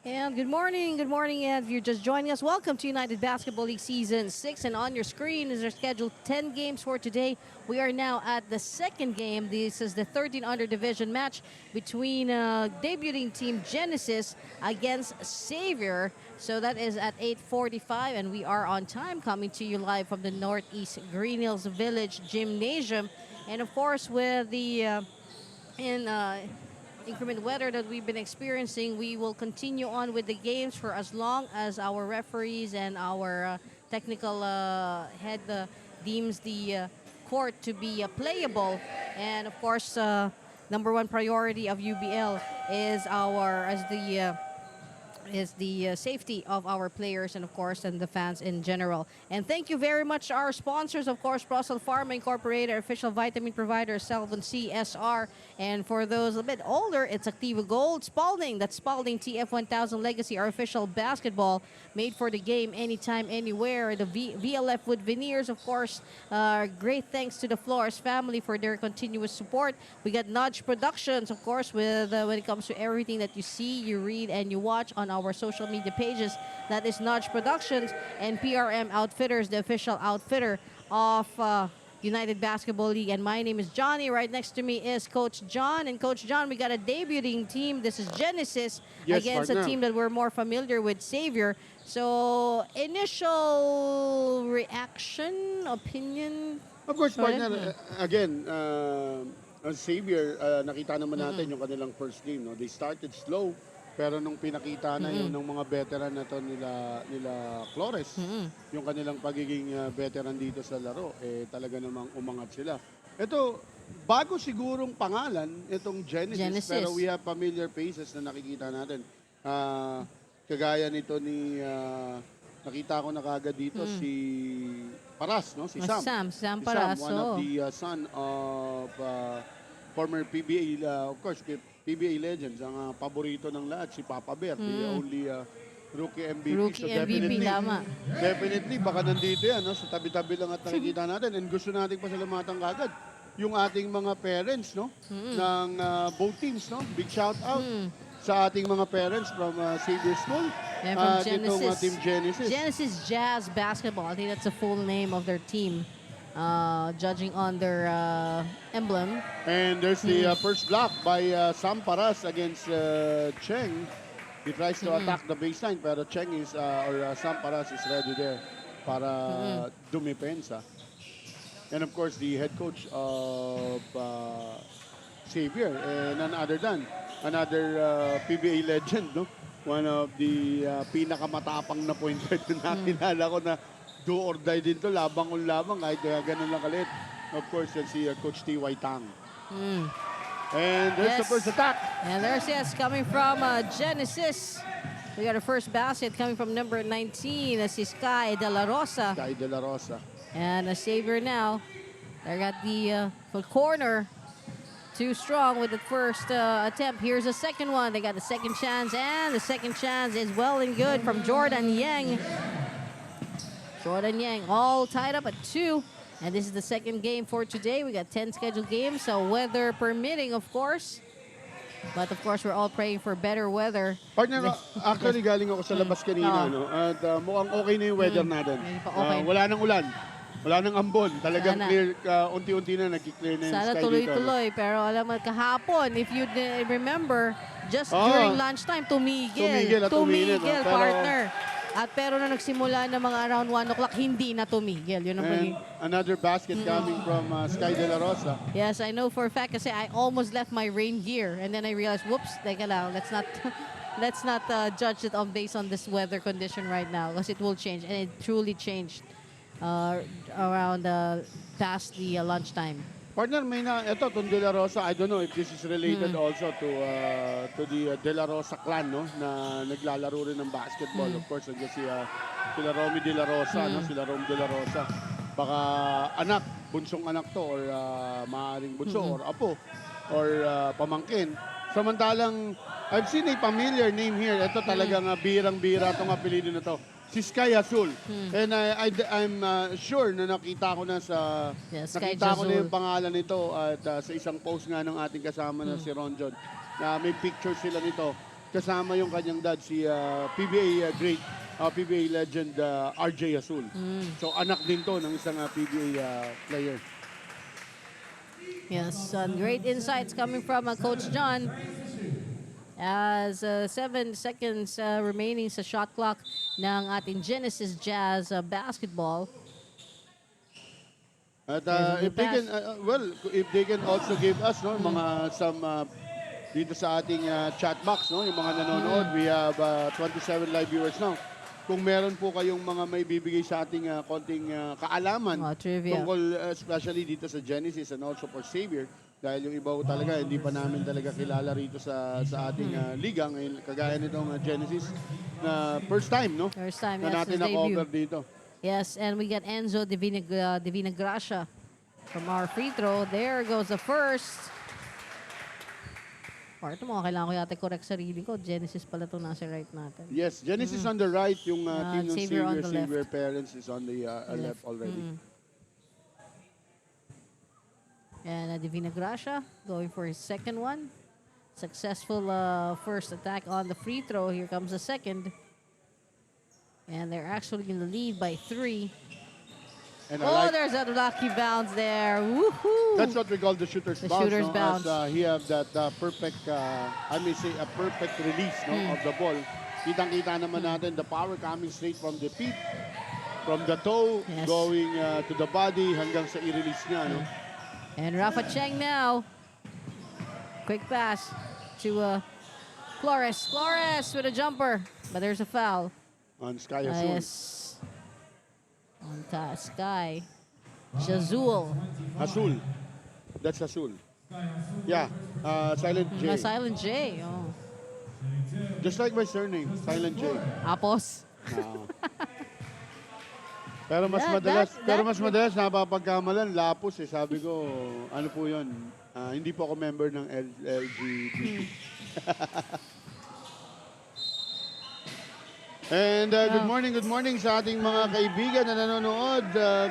And good morning, and if you're just joining us, welcome to United Basketball League Season 6. And on your screen is our scheduled 10 games for today. We are now at the second game. This is the 13 under division match between debuting team Genesis against XAVIER. So that is at 8:45, and we are on time, coming to you live from the Northeast Green Hills Village Gymnasium. And of course, with the inclement weather that we've been experiencing, we will continue on with the games for as long as our referees and our technical head deems the court to be playable. And of course, number one priority of UBL is the safety of our players and of course and the fans in general. And thank you very much to our sponsors, of course, Brussels Pharma Incorporated, official vitamin provider, Selvin CSR. And for those a bit older, it's Activa Gold. Spalding, that's Spalding TF1000 Legacy, our official basketball, made for the game anytime, anywhere. The VLF Wood Veneers, of course. Great thanks to the Flores family for their continuous support. We got Nudge Productions, of course, with when it comes to everything that you see, you read, and you watch on our social media pages. That is Nudge Productions. And PRM Outfitters, the official outfitter of United Basketball League. And my name is Johnny. Right next to me is Coach John. And Coach John, we got a debuting team. This is Genesis against a team that we're more familiar with, XAVIER. So, initial reaction, opinion? Of course, partner, again, XAVIER, nakita naman natin yung kanilang first game. No? They started slow, pero nung pinakita na yun ng mga veteran na to nila Flores, yung kanilang pagiging veteran dito sa laro, talaga namang umangat sila. Ito, bago sigurong pangalan, itong Genesis, pero we have familiar faces na nakikita natin. Kagaya nito nakita ko na kagad dito si Paras, no? Si Sam. Sam Paras. One of the son of former PBA, of course, PBA legends, ang paborito ng lahat, si Papa Bear, the only rookie MVP. Rookie so MVP, definitely, baka nandito yan, no? So tabi-tabi lang at nakikita natin. And gusto natin pasalamatan kagad yung ating mga parents, no? Ng both teams, no? Big shout out sa ating mga parents from XAVIER School. And from Genesis. Team Genesis. Genesis Jazz Basketball. I think that's the full name of their team, judging on their emblem. And there's the first block by Sam Paras against Cheng. He tries to attack the baseline, pero Cheng Sam Paras is ready there para dumipensa. And of course, the head coach of XAVIER, and none other than another PBA legend, no? One of the pinakamatapang na point guard na nakilala ko na do or die din to, labang kahit ganun lang kalit. Of course, si Coach T.Y. Tang. And there's the first attack. And there's coming from Genesis. We got a first basket coming from number 19, that's Sky De La Rosa. Sky De La Rosa. And a XAVIER now. They got the corner. Too strong with the first attempt. Here's the second one. They got the second chance, and the second chance is well and good from Jordan Yang. Jordan Yang all tied up at 2. And this is the second game for today. We got 10 scheduled games, so weather permitting, of course. But of course, we're all praying for better weather. Partner, actually galing ako sa labas kanina, no? At mukhang okay na yung weather natin. Wala nang ulan. Wala nang ambon. Talagang clear, unti-unti na nag-clear na yung sana sky tuloy-tuloy. Pero alam mo, kahapon, if you remember, just during lunchtime, tumigil, partner. Pero na nagsimula na mga around 1 o'clock, hindi na tumigil. Yun ang another basket coming from Sky De La Rosa. Yes, I know for a fact kasi I almost left my rain gear. And then I realized, whoops, teka lang, let's not judge it based on this weather condition right now because it will change. And it truly changed around past the lunchtime. Partner, ito, itong De La Rosa, I don't know if this is related also to the De La Rosa clan, no? Na naglalaro rin ng basketball. Of course, nandiyan sila Romy De La Rosa, no? Sila Rom De La Rosa. Baka bunsong anak to, or maaaring bunso, or apo, or pamangkin. Samantalang, I've seen a familiar name here. Ito talagang birang-bira itong apelido na to. Si Sky Azul. And I'm sure na nakita ko na nakita ko na yung pangalan nito at sa isang post nga ng ating kasama na si Ron John. Na may picture sila nito kasama yung kanyang dad, si PBA great, PBA legend RJ Azul. So anak din to ng isang PBA player. Yes, great insights coming from Coach John. As 7 seconds remaining sa shot clock ng ating Genesis Jazz basketball. At There's a if they pass. can, if they can also give us some dito sa ating chat box, yung mga nanonood, we have 27 live viewers now. Kung meron po kayong mga may bibigay sa ating konting kaalaman Trivia. tungkol especially dito sa Genesis and also for Xavier, dahil yung iba ko talaga hindi pa namin talaga kilala rito sa ating liga ngayon, kagaya nitong Genesis na first time, no? First time, na yes, natin his debut. na-cover dito. Yes, and we got Enzo Divina Gracia from our free throw. There goes the first. Or ito mga kailangan ko yata correct sarili ko. Genesis pala ito nasa right natin. Yes, Genesis on the right, yung team ng Xavier on the Xavier left. parents is on the left already. And Divina Gracia going for his second one. Successful first attack on the free throw. Here comes the second. And they're actually in the lead by 3. And There's a lucky bounce there. Woohoo! that's what we call the shooter's The bounce. shooter's bounce. As he have that perfect, I may say, a perfect release of the ball. Kitang-kita naman natin the power coming straight from the feet, from the toe, Yes. going to the body hanggang sa i-release niya. No? And Rafa Cheng now. Quick pass to Flores. Flores with a jumper. But there's a foul. On Sky Azul. Yes. On Sky. Jazul. Azul. That's Azul. Yeah. Silent J. Silent J. Oh. Just like my surname, Silent J. Apos. Pero mas madalas napapagkamalan lapos sabi ko, ano po 'yon? Hindi po ako member ng LGBT. And good morning sa ating mga kaibigan na nanonood.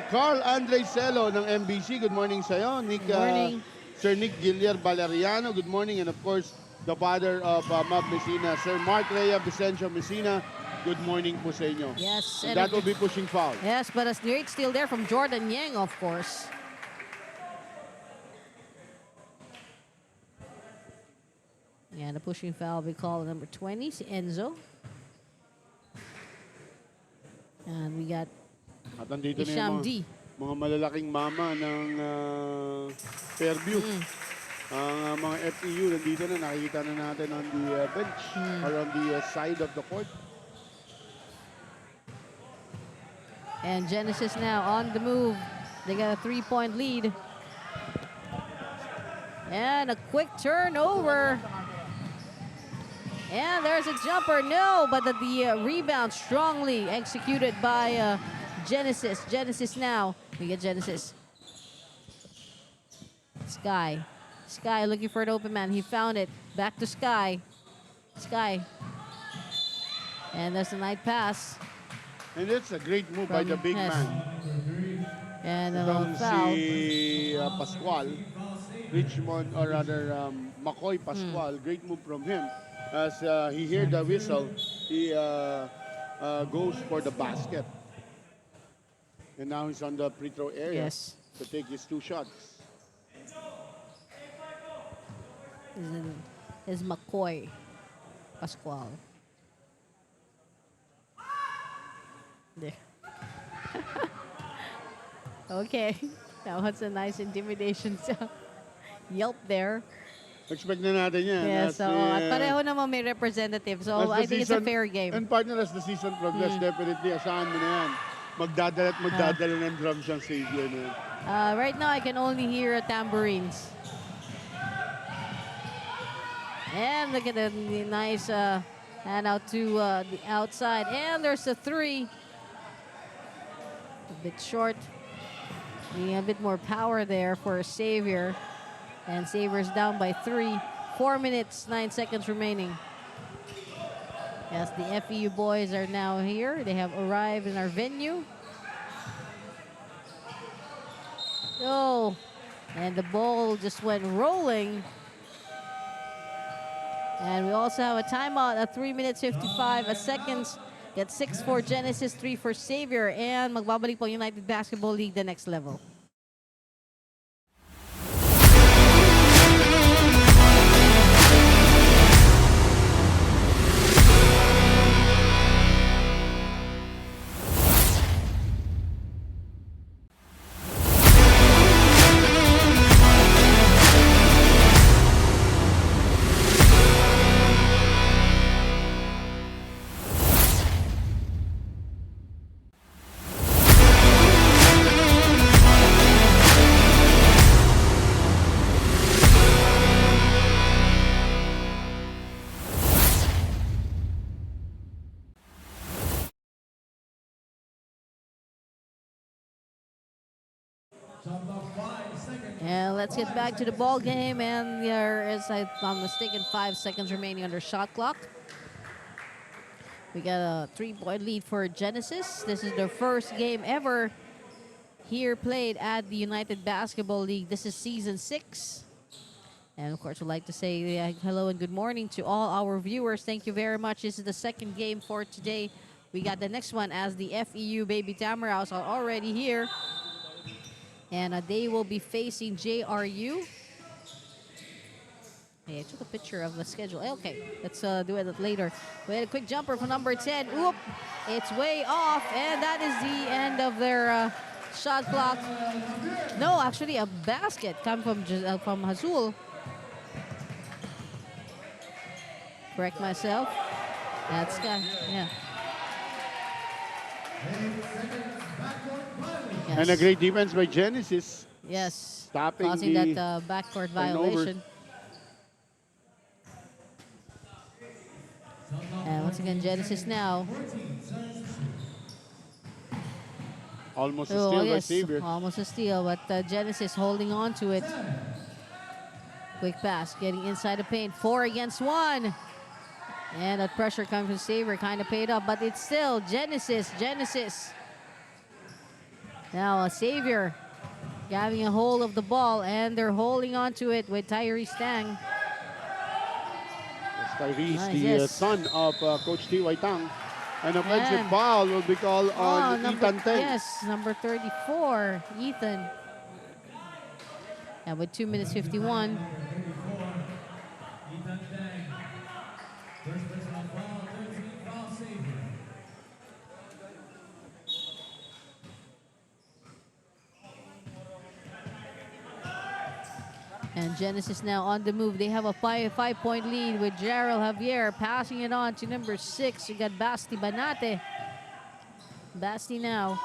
Carl Andre Celo ng MBC, good morning sa iyo. Nick, Good morning. Sir Nick Gilier Valeriano, good morning. And of course, the father of Mab Messina, Sir Mark Rhea Vicencio Messina, good morning po sa inyo. Yes. And that will be pushing foul. Yes, but a great steal there from Jordan Yang, of course. Yeah, the pushing foul we call number 20, si Enzo. And we got At nandito na Isham yung D. mga malalaking mama ng Fairview. Ang mga FEU nandito na, nakikita na natin on the bench or on the side of the court. And Genesis now on the move. They got a 3-point lead. And a quick turnover. And there's a jumper. No, but the rebound strongly executed by Genesis. Genesis now. We get Genesis. Sky. Sky looking for an open man. He found it. Back to Sky. Sky. And that's a night pass. And it's a great move by the big Yes. man. And Itong foul. si Pascual, Richmond, or rather McCoy Pascual, great move from him. As he heard the whistle, he goes for the basket. And now he's on the free throw area Yes. to take his 2 shots. Is McCoy Pascual. There. Okay. That was a nice intimidation yelp there. Expect na natin yan. Yeah, As so at pareho naman may representative. as So the I think it's a season- fair game. And partner, as the season progress, definitely, asahan mo na yan. Magdadala ng drums ang Xavier na yan. Right now I can only hear tambourines. And look at the nice hand out to the outside. And there's a 3. A bit short. Needing a bit more power there for Xavier. And Xavier's down by 3. 4 minutes, 9 seconds remaining. Yes, the FEU boys are now here. They have arrived in our venue. Oh, and the ball just went rolling. And we also have a timeout at 3 minutes 55 seconds. Get 6 for Genesis, 3 for Xavier. And magbabalik po United Basketball League the next level. And let's get back to the ball game. And there is, if I'm mistaken, 5 seconds remaining under shot clock. We got a 3-point lead for Genesis. This is their first game ever here played at the United Basketball League. This is season 6. And of course, we'd like to say hello and good morning to all our viewers. Thank you very much. This is the second game for today. We got the next one as the FEU Baby Tamaraws are already here. And they will be facing JRU. Hey, I took a picture of the schedule. Okay, let's do it later. We had a quick jumper from number 10. Oop, it's way off. And that is the end of their shot clock. No, actually a basket come from Hazul. Correct myself. That's yeah. Yes. And a great defense by Genesis. Yes. Stopping causing the that backcourt turnover. violation. And once again, Genesis now. Almost a steal by yes, Xavier. almost a steal, but Genesis holding on to it. Quick pass, getting inside the paint. 4 against 1. And that pressure coming from Xavier kind of paid off, but it's still Genesis. Now Xavier having a hold of the ball, and they're holding on to it with Tyrese Tang. Tyrese, Nice, the yes. son of Coach T.Y. Tang. An offensive foul will be called on Ethan Tang. Yes, number 34, Ethan. And with 2 minutes 51. And Genesis now on the move. They have a 5-point lead with Gerald Javier passing it on to number 6. You got Basti Banate. Basti now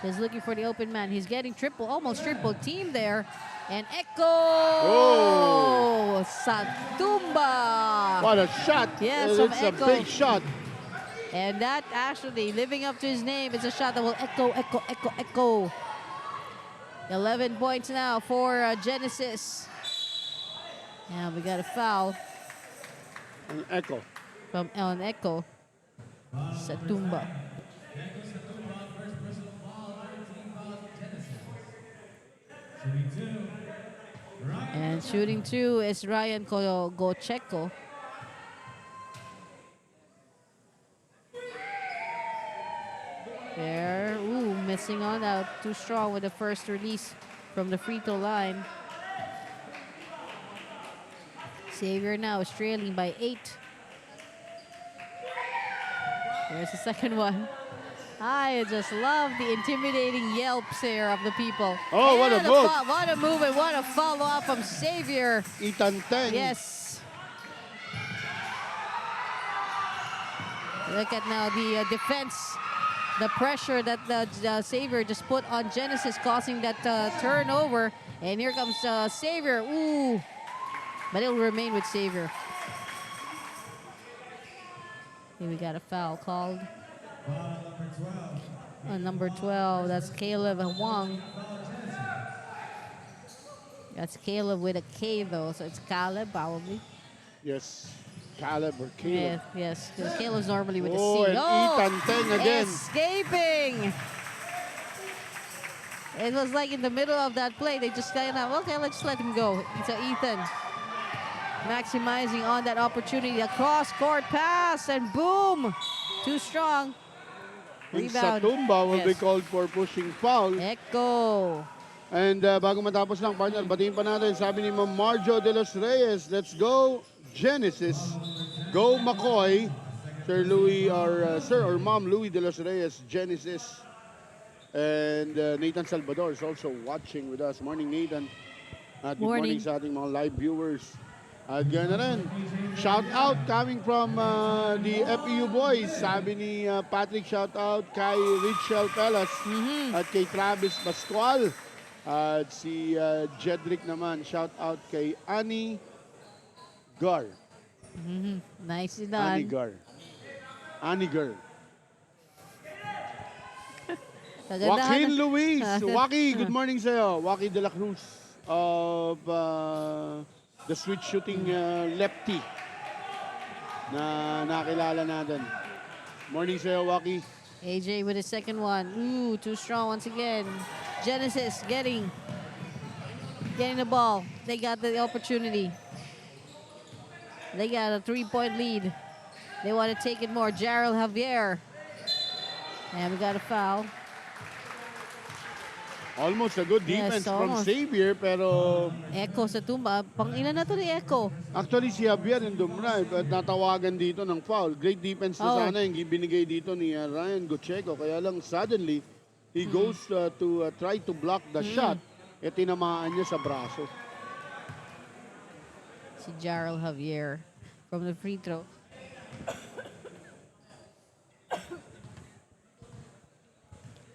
is looking for the open man. He's getting almost triple team there. And Echo Satumba. What a shot. Yes, it's from a Echo. big shot. And that actually, living up to his name, it's a shot that will echo. 11 points now for Genesis. Yeah, we got a foul. An Echo. From Echo Satumba. And shooting 2 is Ryan Gocheco. There, missing on out. Too strong with the first release from the free throw line. Xavier now is trailing by 8. There's the second one. I just love the intimidating yelps here of the people. Oh, what a move. What a move and what a follow-up from Xavier. Ethan Tang. Yes. Look at now the defense. The pressure that the Xavier just put on Genesis, causing that turnover. And here comes Xavier. Ooh. But it'll remain with Xavier. Here we got a foul called. Number 12, that's Caleb Wong. That's Caleb with a K though, so it's Caleb probably. Yes, Caleb or Caleb. Yes, because Caleb's normally with a C. And Ethan Tang again. Escaping. It was like in the middle of that play, they just kind of, okay, let's let him go. It's Ethan. maximizing on that opportunity. A cross-court pass, and boom! Too strong. And Rebound. Satumba will be Yes. called for pushing foul. Echo. And bago matapos lang, partner, batiin pa natin, sabi ni Ma'am Marjo de los Reyes, let's go Genesis, go McCoy, Sir Louis or Ma'am Louis de los Reyes, Genesis. And Nathan Salvador is also watching with us. Morning, Nathan. At good morning sa ating mga live viewers. At gano'n na rin, shout out coming from the FEU boys. Sabi ni Patrick, shout out kay Richel Pelas at kay Travis Pascual. At si Jedrick naman, shout out kay Annie Gar. Nice Annie done. Gar. Annie Gar. Kagandahan Joaquin na- Luis. Waki, good morning sa'yo. Waki de la Cruz of the switch shooting lefty na nakilala natin. Morning sa'yo, Waki. AJ with his second one. Ooh, too strong once again. Genesis getting the ball. They got the opportunity. They got a 3-point lead. They want to take it more. Gerald Javier. And we got a foul. Almost a good Yes, defense from almost. Xavier, pero Echo sa tumba. Pang ilan na to ni Echo? actually si Javier yung dumrive at natawagan dito ng foul. Great defense na Oh. sana yung binigay dito ni Ryan Gocheco. Kaya lang suddenly, he goes to try to block the shot. E tinamaan niya sa braso. Si Gerald Javier from the free throw.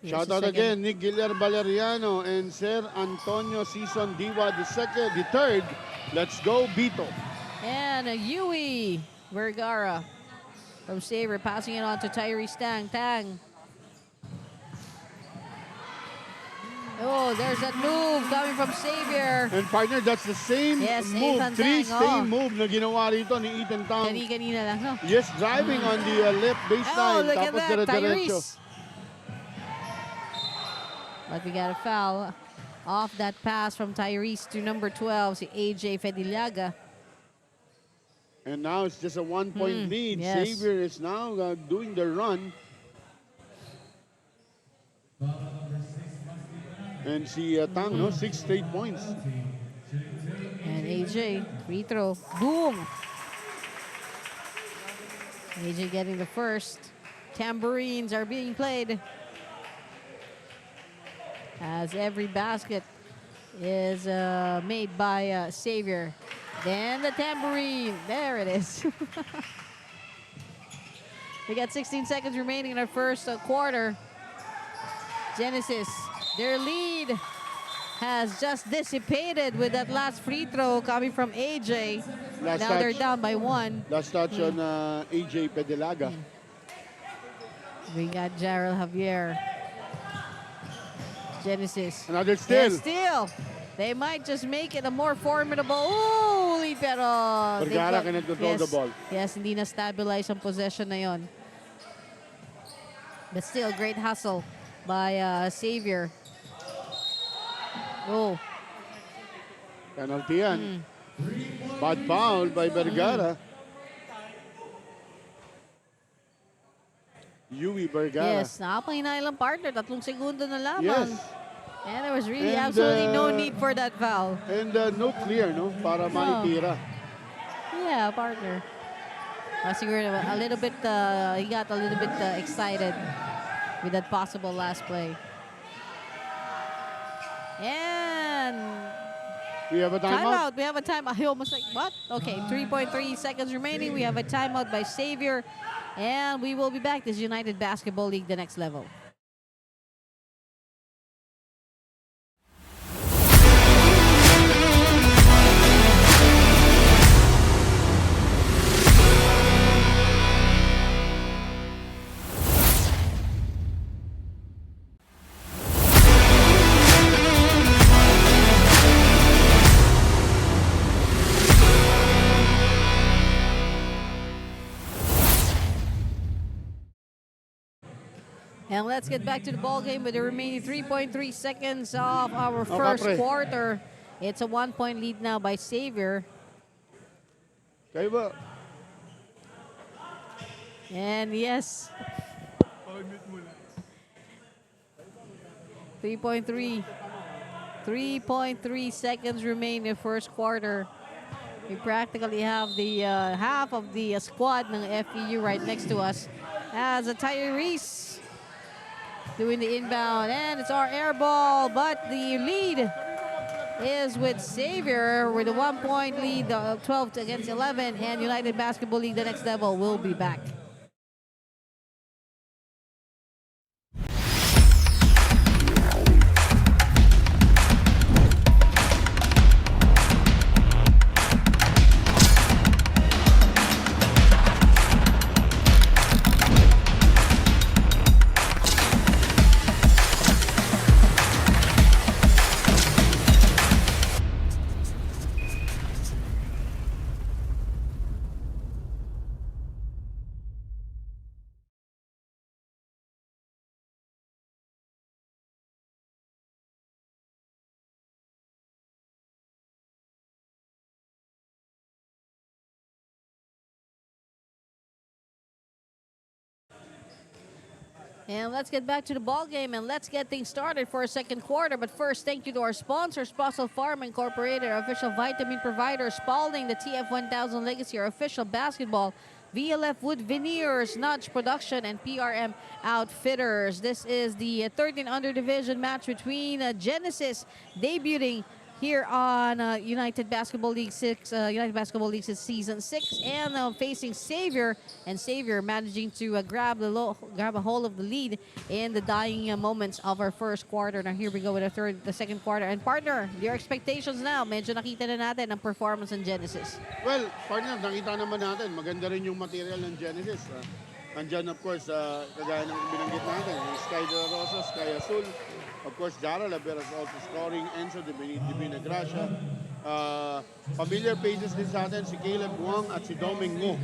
Here's Shout the out second. again, Nick Guilher Valeriano and Sir Antonio Season Diwa the third. Let's go, Bito. And a Yui Vergara from Saver, passing it on to Tyrese Tang. Tang. Oh, there's that move coming from Xavier. And partner, that's the same Yes, move, Ethan three Tang, same move na ginawa rito ni Ethan Tang. Kanina lang, no? Yes, driving on the left Oh, baseline. look at Tapos that, dire-diretso. Tyrese. But we got a foul off that pass from Tyrese to number 12, si AJ Fedilaga. And now it's just a 1-point lead. yes. Xavier is now doing the run. And si Tang, no, 6 straight points. And AJ, free throw. Boom! AJ getting the first. Tambourines are being played as every basket is made by Xavier. Then the tambourine. There it is. We got 16 seconds remaining in our first quarter. Genesis, their lead has just dissipated with that last free throw coming from AJ. Last Now they're touch. down by 1. Last touch on AJ Pedelaga. We got Gerald Javier. Genesis. Another steal. Yes, steal. They might just make it a more formidable. Ooh, pero Vergara cannot control the ball. Yes, hindi na stabilize ang possession na yon. But still, great hustle by Xavier. Oh, Penalty yan. Bad foul by Vergara. Yui Vergara. yes. Nakapanghinay lang partner. 3 segundo na lamang. Yes. And there was really And, absolutely no need for that foul. And no clear, no? Para maitira. Yeah, partner. Siguro a little bit, he got a little bit excited with that possible last play. And We have a timeout. timeout. We have a timeout. I almost like, what? Okay, 3.3 seconds remaining. We have a timeout by Xavier. And we will be back. This is United Basketball League, the next level. And let's get back to the ball game with the remaining 3.3 seconds of our first pre. quarter. It's a 1-point lead now by Xavier. Kaiba. And yes, 3.3. 3.3 seconds remain in the first quarter. We practically have the half of the squad ng FEU right next to us. As a Tyrese doing the inbound, and it's our air ball, but the lead is with Xavier with a 1-point lead, 12 against 11, and United Basketball League, the next level, will be back. And let's get back to the ball game and let's get things started for a second quarter. But first, thank you to our sponsors, Fossil Farm Incorporated, our official vitamin provider, Spalding, the TF1000 Legacy, our official basketball, VLF Wood Veneers, Notch Production, and PRM Outfitters. This is the 13 under division match between Genesis debuting here on United Basketball League 6, United Basketball League Season 6, and facing Xavier, and Xavier managing to grab a hold of the lead in the dying moments of our first quarter. Now here we go with the second quarter. And partner, your expectations now, medyo nakita na natin ang performance ng Genesis. Well, partner, nakita naman natin, maganda rin yung material ng Genesis. Andyan, of course, kagaya ng binanggit natin, Sky De La Rosa, Sky Azul. Of course, Jara Lavera is also scoring. Enzo Divina Gracia. Familiar faces din sa atin, si Caleb Wang at si Domingo.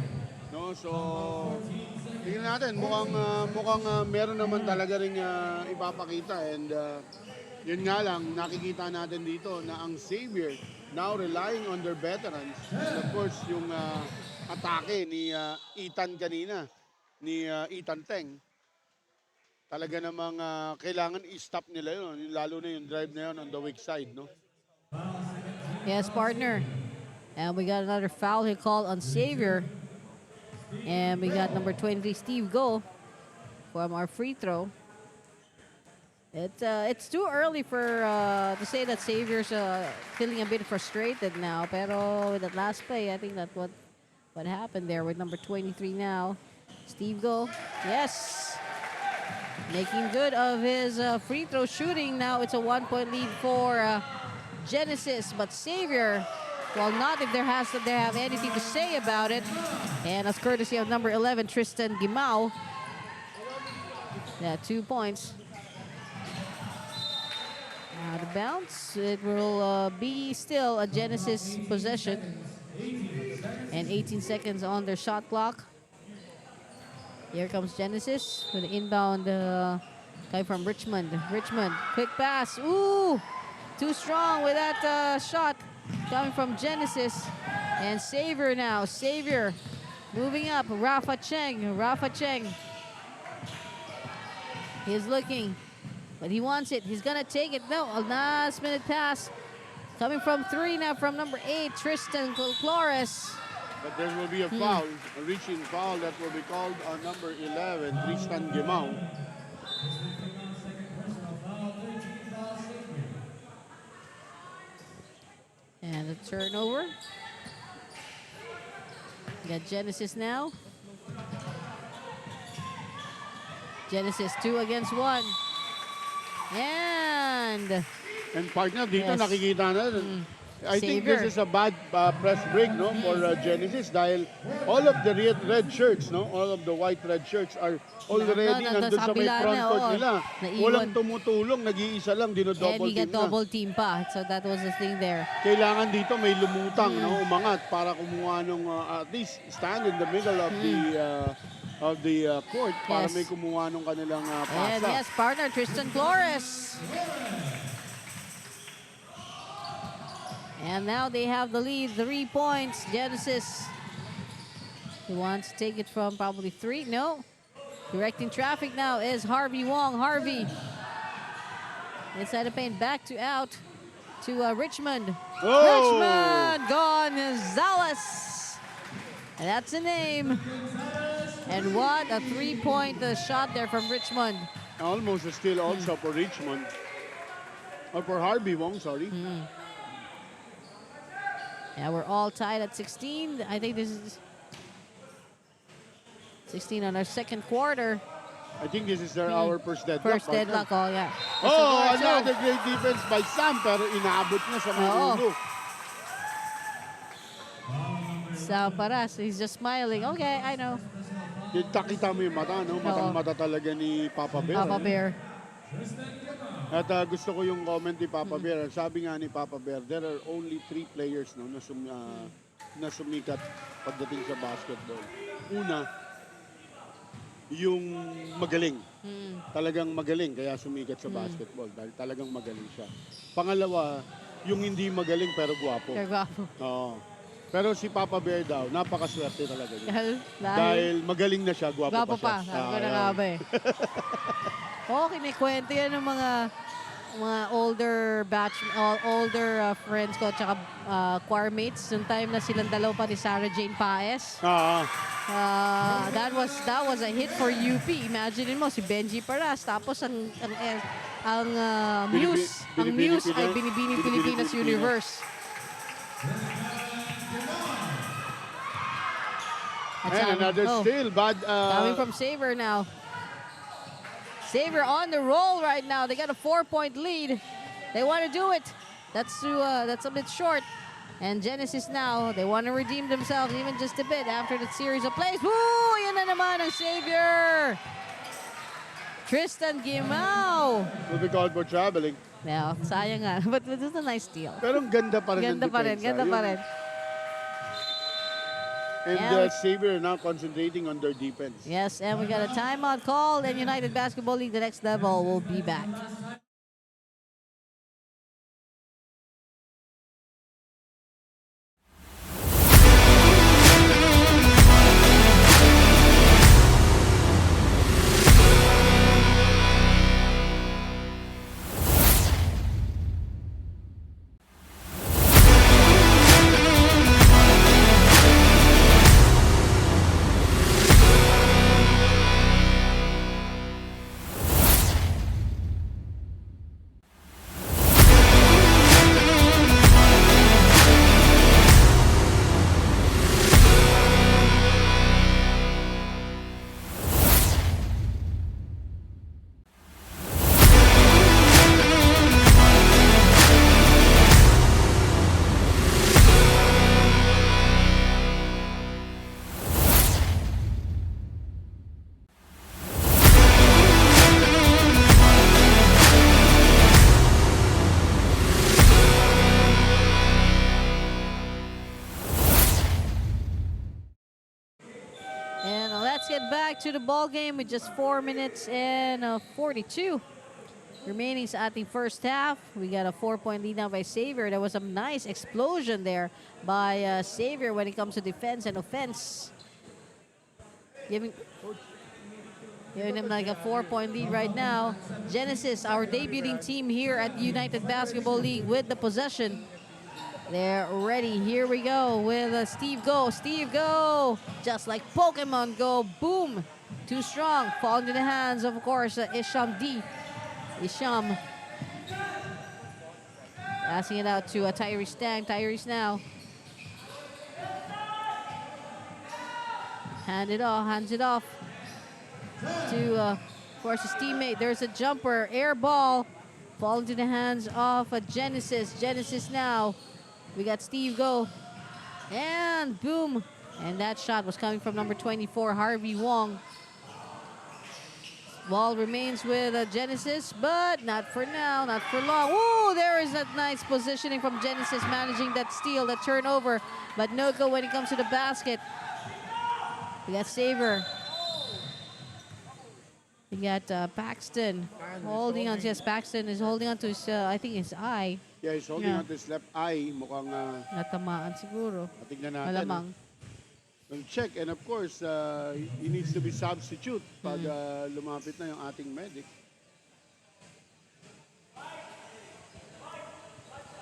No? So, tingnan natin, mukhang meron naman talaga rin ipapakita. And yun nga lang, nakikita natin dito na ang Xavier now relying on their veterans. And of course, yung atake ni Ethan kanina, ni Ethan Teng. Talaga namang kailangan i-stop nila yun, lalo na yung drive na yun on the weak side, no? Yes, partner. And we got another foul he called on Xavier. And we got number 23, Steve Go, from our free throw. It's too early for to say that Xavier's feeling a bit frustrated now. Pero with that last play, I think that's what happened there with number 23 now. Steve Go, yes. Making good of his free throw shooting. Now it's a 1-point lead for Genesis. But Xavier, well, not if they have anything to say about it. And as courtesy of number 11, Tristan Gimao. Yeah, 2 points. Out of bounds. It will be still a Genesis possession. And 18 seconds on their shot clock. Here comes Genesis with the inbound guy from Richmond. Richmond, quick pass. Ooh, too strong with that shot coming from Genesis. And Xavier now. Xavier moving up. Rafa Cheng. Rafa Cheng. He's looking, but he wants it. He's going to take it. No, a last minute pass coming from 3 now from number 8, Tristan Flores. But there will be a foul, a reaching foul that will be called on number 11, Tristan Gimao. And a turnover. We got Genesis now. Genesis 2 against 1. And partner, dito yes. nakikita natin. I think Xavier. this is a bad press break, no, for Genesis dahil all of the red shirts, no, all of the white red shirts are already nandun sa may front court nila. Walang tumutulong, nag-iisa lang, and dino-double we team got double team pa. So that was the thing there. Kailangan dito may lumutang, no, umangat para kumuha nung at least stand in the middle of the court para may kumuha nung kanilang pasa. And yes, partner Tristan Flores. And now they have the lead, 3 points. Genesis He wants to take it from probably 3. No. Directing traffic now is Harvey Wong. Harvey. Inside the paint. Back to out to Richmond. Oh! Richmond Gonzalez. And that's the name. And what a 3-point shot there from Richmond. Almost a steal also for Richmond. Or for Harvey Wong, sorry. Yeah, we're all tied at 16. I think this is 16 on our second quarter. I think this is our first deadlock. First deadlock, oh yeah. Oh, That's a guard, another great defense by Sam, pero inaabot niya sa mga Oo. ulo. Sam Paras, he's just smiling. Okay, I know. Kita mo yung mata, no? Matang-mata talaga ni Papa Bear. Papa Bear. At gusto ko yung comment ni Papa Bear. Sabi nga ni Papa Bear, there are only 3 players no, na sumikat pagdating sa basketball. Una, yung magaling. Talagang magaling, kaya sumikat sa basketball. Dahil talagang magaling siya. Pangalawa, yung hindi magaling pero gwapo. Pero gwapo. Oo. Pero si Papa Bear daw, napakaswerte talaga niya. Dahil magaling na siya, gwapo gwapo pa pa. siya. Sabi ko na nga ba eh. Oo, kinikwento yan ng mga older batch, older friends ko, tsaka choir mates. Yung time na silang dalaw pa ni Sarah Jane Paes. That was a hit for UP. Imagine mo si Benji Paras, tapos ang Muse ay Binibini Pilipinas Universe. And another steal, but coming from Xavier now. Xavier on the roll right now. They got a 4-point lead. They want to do it. That's a bit short. And Genesis now, they want to redeem themselves even just a bit after that series of plays. Woo! Yan na naman ang Xavier. Tristan Guimao. will be called for traveling. Yeah, sayang nga. But it was a nice steal. Pero ang ganda pa rin ng depensa. Ganda pa rin. And Xavier now concentrating on their defense. Yes, and we got a timeout called, and United Basketball League, the next level, will be back. And let's get back to the ball game with just 4 minutes and 42 remaining sa ating first half. We got a 4-point lead now by Xavier. There was a nice explosion there by Xavier when it comes to defense and offense. Giving him like a 4-point lead right now. Genesis, our debuting team here at the United Basketball League with the possession. They're ready. Here we go with Steve Go. Steve Go. Just like Pokemon Go. Boom. Too strong. Fall into the hands, of course, Isham D. Isham. Passing it out to Tyrese Stang. Tyrese now. Hands it off to, of course, his teammate. There's a jumper. Air ball. Fall into the hands of Genesis. Genesis now. We got Steve Go. And boom. And that shot was coming from number 24, Harvey Wong. Ball remains with Genesis, but not for now, not for long. Woo! There is that nice positioning from Genesis, managing that steal, that turnover. But no go when it comes to the basket. We got Xavier. We got Paxton holding on. Yes, Paxton is holding on to his, I think his eye. Yeah, he's holding on to his left eye. Mukhang natamaan siguro. tignan natin. Malamang. will check. And of course, he needs to be substitute pag lumapit na yung ating medic.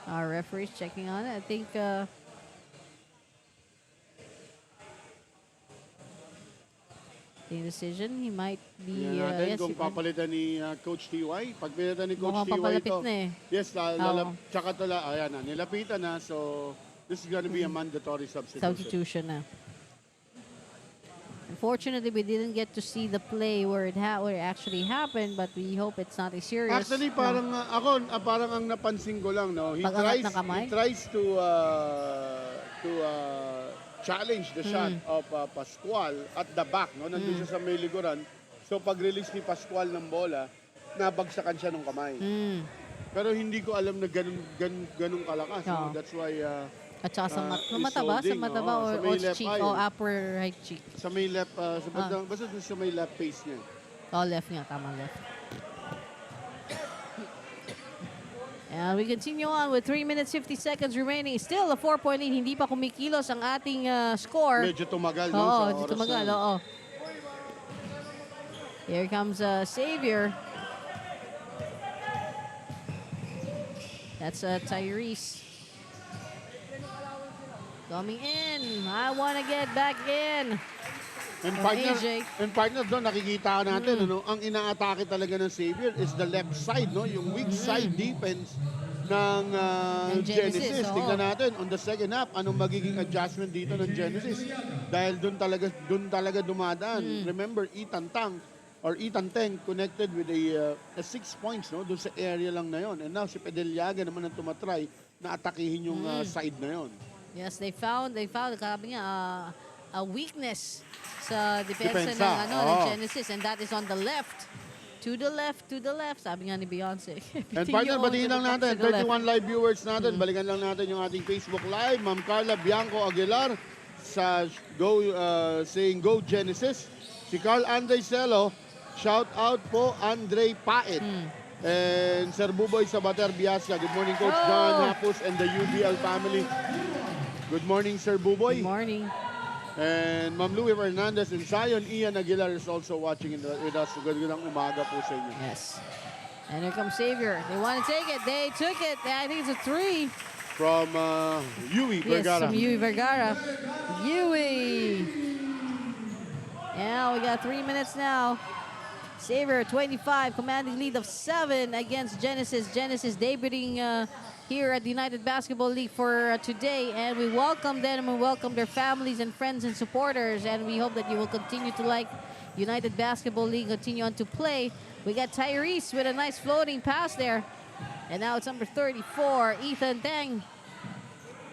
Our referee's checking on it. I think the decision, he might be... Tingnan natin yes, kung papalitan ni Coach TY. Pag pinalitan ni Coach mukhang TY papalapit ito, na eh. yes, Oo. tsaka ayan na, nilapitan na. So, this is gonna be a mandatory substitution. Substitution na. Unfortunately, we didn't get to see the play where it actually happened, but we hope it's not a serious... Actually, parang parang ang napansin ko lang, no? He Pag-angat ng kamay? tries to challenge the shot of Pascual at the back, no? Nandun siya sa may likuran. So, pag-release ni Pascual ng bola, nabagsakan siya ng kamay. Pero hindi ko alam na ganun kalakas. No? That's why... At saka sa mata ba? Sa mata ba? Or cheek? O upper right cheek? Sa may left, basta sa may left face niya. Oh, left nga. Tama, left. And we continue on with 3 minutes 50 seconds remaining. Still a 4-point lead. Hindi pa kumikilos ang ating score. Medyo tumagal. No, Oo, sa medyo oras tumagal. na. Oo. Here comes Xavier. That's Tyrese. Coming in. I want to get back in. And partner doon, nakikita natin, ano, ang inaatake talaga ng Xavier is the left side, no? Yung weak side defense ng Genesis. Tingnan natin, on the second half, anong magiging adjustment dito ng Genesis? Dahil doon talaga dumadaan. Remember, Ethan Teng connected with a 6 points, no? Doon sa area lang na yon. And now, si Pedeliaga naman ang tumatry na atakihin yung side na yon. Yes, they found sabi niya, a weakness sa depensa ng Genesis, and that is on the left. To the left, sabi nga ni Beyonce. And partner, batiin lang natin, 31 live viewers natin. Balikan lang natin yung ating Facebook Live. Ma'am Carla Bianco Aguilar sa saying Go Genesis. Si Carl Andre Celo, shout out po Andre Paet. And Sir Buboy Sabater Biasca. Good morning, Coach John Hapus and the UBL family. Good morning, Sir Buboy. Good morning. And Ma'am Louie Fernandez and Zion Ian Aguilar is also watching with us. Gandang umaga po sa inyo. Yes. And here comes Xavier. They want to take it. They took it. I think it's a 3. From Yui Vergara. Yes, from Yui Vergara. Yui. Yeah, we got 3 minutes now. Xavier, 25, commanding lead of 7 against Genesis. Genesis debuting here at the United Basketball League for today, and we welcome them and we welcome their families and friends and supporters, and we hope that you will continue to like United Basketball League, continue on to play. We got Tyrese with a nice floating pass there, and now it's number 34, Ethan Teng.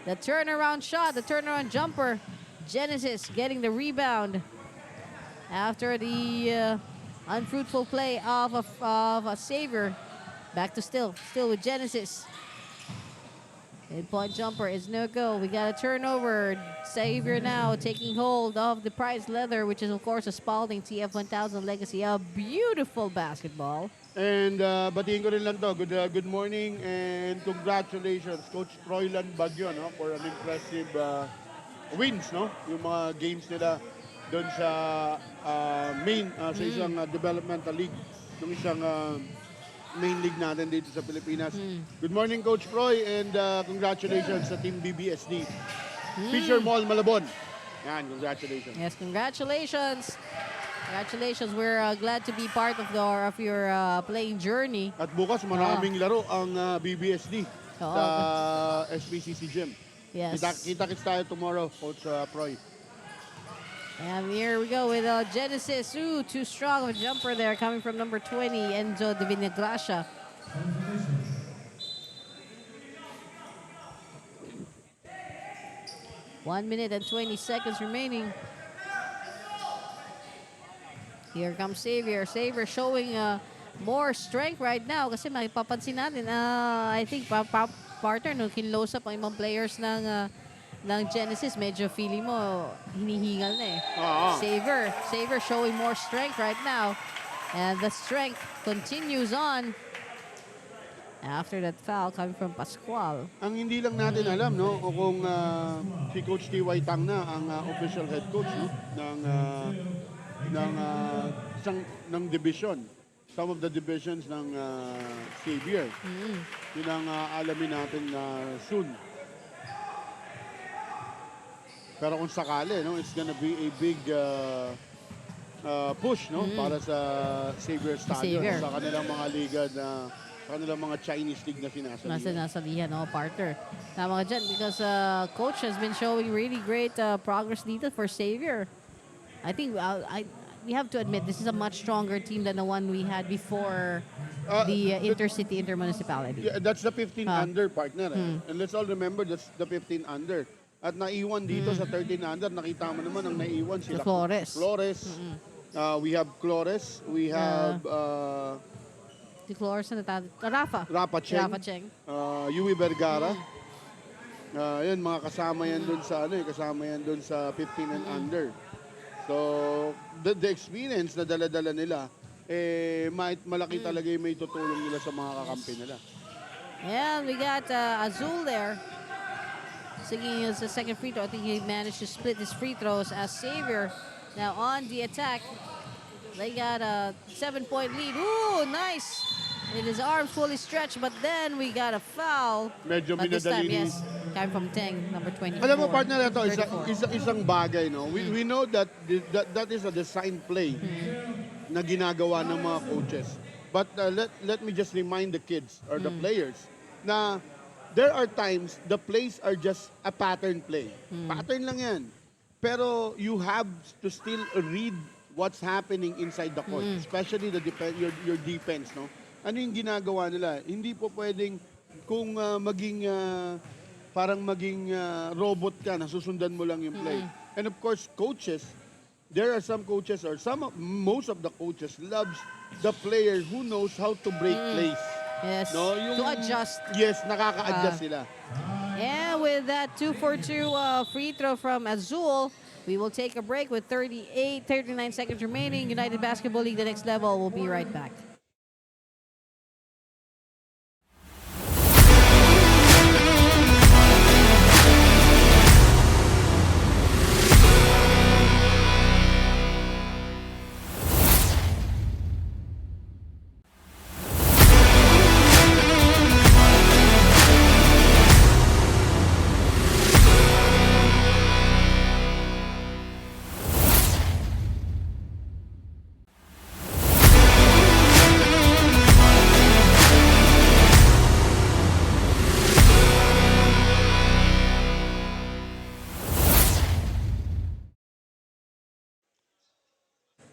The turnaround shot, the turnaround jumper. Genesis getting the rebound after the unfruitful play of a Xavier. Back to still with Genesis. Point jumper is no go. We got a turnover. Xavier now taking hold of the prize leather, which is of course a Spalding TF1000 Legacy. A beautiful basketball. And batiin ko rin lang to. Good morning and congratulations, Coach Troylan Bagyo, no, for an impressive wins, no? Yung mga games nila doon sa main sa isang developmental league, ng isang main league natin dito sa Pilipinas. Good morning, Coach Troy, and congratulations sa Team BBSD. Fisher Mall, Malabon. Yan, congratulations. Yes, congratulations. Congratulations. We're glad to be part of your playing journey. At bukas, maraming laro ang BBSD sa SPCC Gym. Yes. Kita-kits tayo tomorrow, Coach Troy. And here we go with Genesis. Ooh, too strong of a jumper there coming from number 20, Enzo de Vinagracia. One minute and 20 seconds remaining. Here comes Xavier. Xavier showing more strength right now kasi mapapansin natin, I think, partner, nung kinlose up ang ibang players ng Genesis, medyo feeling mo hinihingal na eh. Xavier showing more strength right now. And the strength continues on After that foul coming from Pascual. Ang hindi lang natin alam, no, o kung si Coach T.Y. Tang na ang official head coach, no, ng division. Some of the divisions ng XAVIER. Yun ang alamin natin soon. Pero kung sakali, no, it's gonna be a big push, no, para sa XAVIER Stadium, sa kanilang mga liga na kanilang mga Chinese league na Sinasalihan, no, partner. Tama ka dyan because coach has been showing really great progress dito for XAVIER. I think we have to admit this is a much stronger team than the one we had before the intercity intermunicipality. Yeah, that's the 15 under, partner. And let's all remember that's the 15 under. At naiwan dito sa 13 under, nakita mo naman ang naiwan sila. Flores. We have Flores. We have Rafa Cheng. Yui Vergara. Yan, mga kasama yan dun sa kasama yan dun sa 15 and under. So, the experience na dala-dala nila, malaki talaga yung may tutulong nila sa mga kakampi nila. And we got Azul there. Singing his second free throw. I think he managed to split his free throws as XAVIER. Now on the attack, they got a 7-point lead. Ooh, nice! With his arms fully stretched, but then we got a foul. Medyo but this time, minadali. yes, came from Teng, number 24. Alam mo, partner, ito, isang bagay, no? We know that that is a design play na ginagawa ng mga coaches. But let me just remind the kids or the players na there are times the plays are just a pattern play. Pattern lang yan. Pero you have to still read what's happening inside the court, especially your defense, no? Ano yung ginagawa nila? Hindi po pwedeng kung parang maging robot ka, nasusundan mo lang yung play. And of course, coaches, there are some coaches or most of the coaches loves the player who knows how to break plays. Yes, no? to adjust. Yes, nakaka-adjust sila. And with that 2-for-2 free throw from Azul, we will take a break with 39 seconds remaining. United Basketball League, the next level. We'll be right back.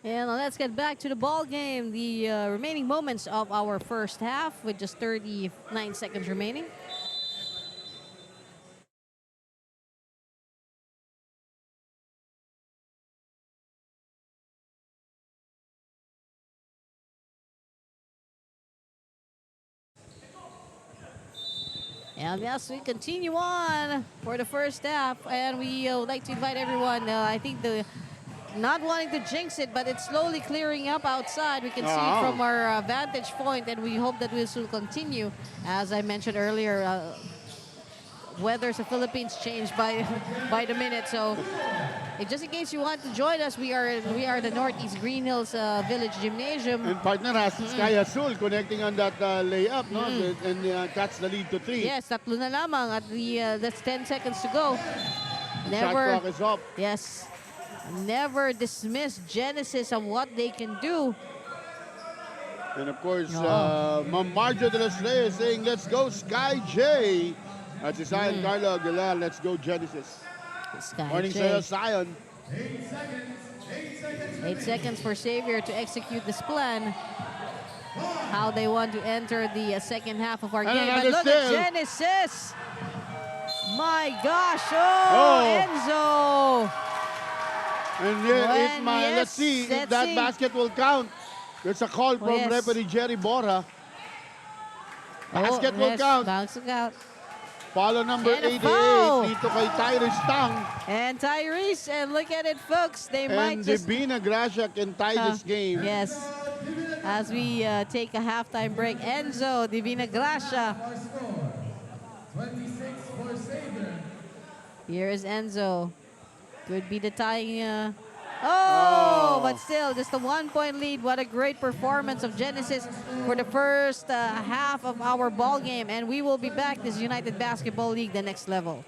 And let's get back to the ball game. The remaining moments of our first half with just 39 seconds remaining. And yes, we continue on for the first half. And we would like to invite everyone. I think not wanting to jinx it, but it's slowly clearing up outside. We can see it from our vantage point, and we hope that this will continue. As I mentioned earlier, weather sa Philippines change by the minute. So, just in case you want to join us, we are the Northeast Green Hills Village Gymnasium. And partner has Sky Azul connecting on that layup, no? And catch the lead to 3. Yes, tatlo na lamang at that's 10 seconds to go. Shot clock is up. Yes. Never dismiss Genesis of what they can do. And of course, Ma'am Marjo de los Reyes saying, let's go Sky J. At si Zion Carlo Aguilar, let's go Genesis. Sky Morning J. sa'yo, Zion. 8 seconds for XAVIER to execute this plan. How they want to enter the second half of our game. But look at Genesis. My gosh. Enzo. And let's see if that basket will count. There's a call from referee Jerry Borja. Basket will count. Follow number 88 dito kay Tyrese Tang. And Tyrese, and look at it, folks. They might and just... Divina Gracia can tie this game. Yes. as we take a halftime break. Enzo Divina Gracia. Here is Enzo. Could be the tying. But still, just a 1-point lead. What a great performance of Genesis for the first half of our ball game. And we will be back. This United Basketball League, the next level.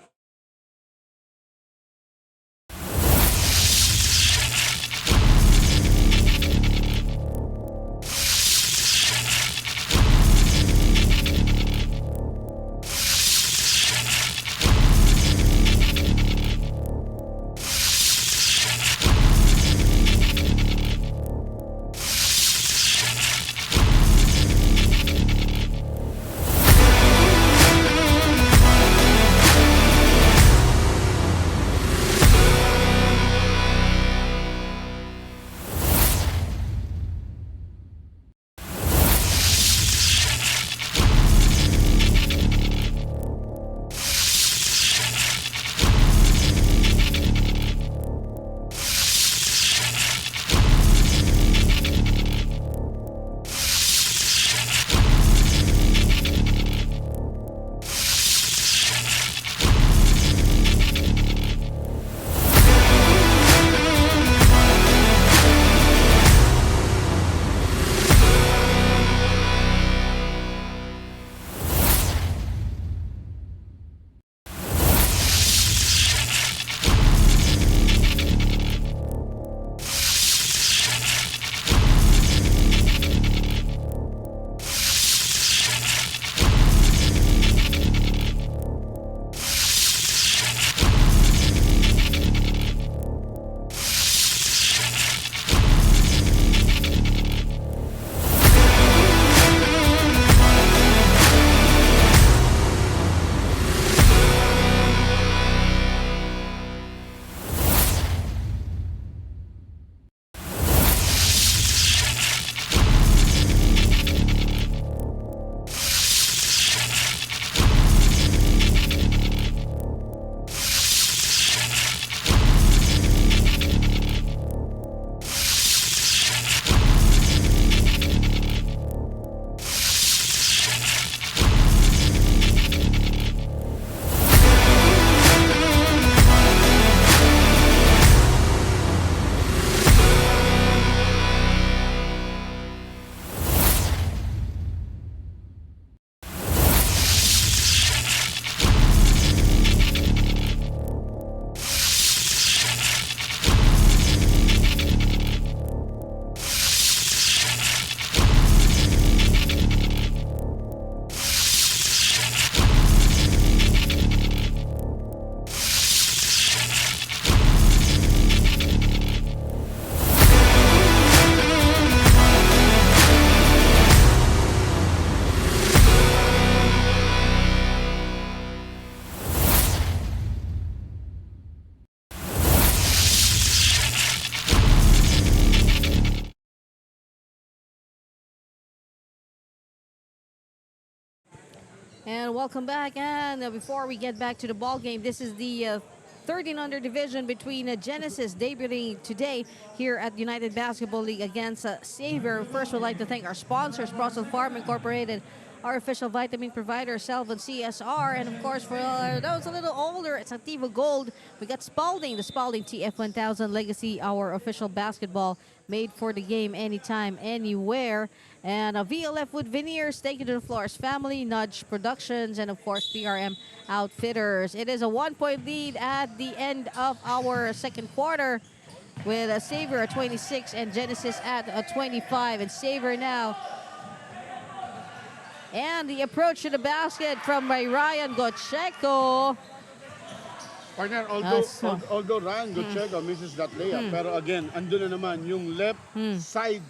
And welcome back. And before we get back to the ball game, this is the 13 under division between Genesis debuting today here at United Basketball League against XAVIER. First, we'd like to thank our sponsors, Brussels Farm Incorporated, our official vitamin provider, Selvin CSR, and of course, for those a little older, it's Activa Gold. We got Spalding, the Spalding TF1000 Legacy, our official basketball made for the game anytime, anywhere. And VLF Wood Veneers, thank you to the Flores family, Nudge Productions, and of course, PRM Outfitters. It is a 1-point lead at the end of our second quarter with XAVIER at 26 and Genesis at 25. And XAVIER now. And the approach to the basket from Ryan Gotcheco. Partner, although Ryan Gotcheco misses that layup, pero again, andun na naman yung left side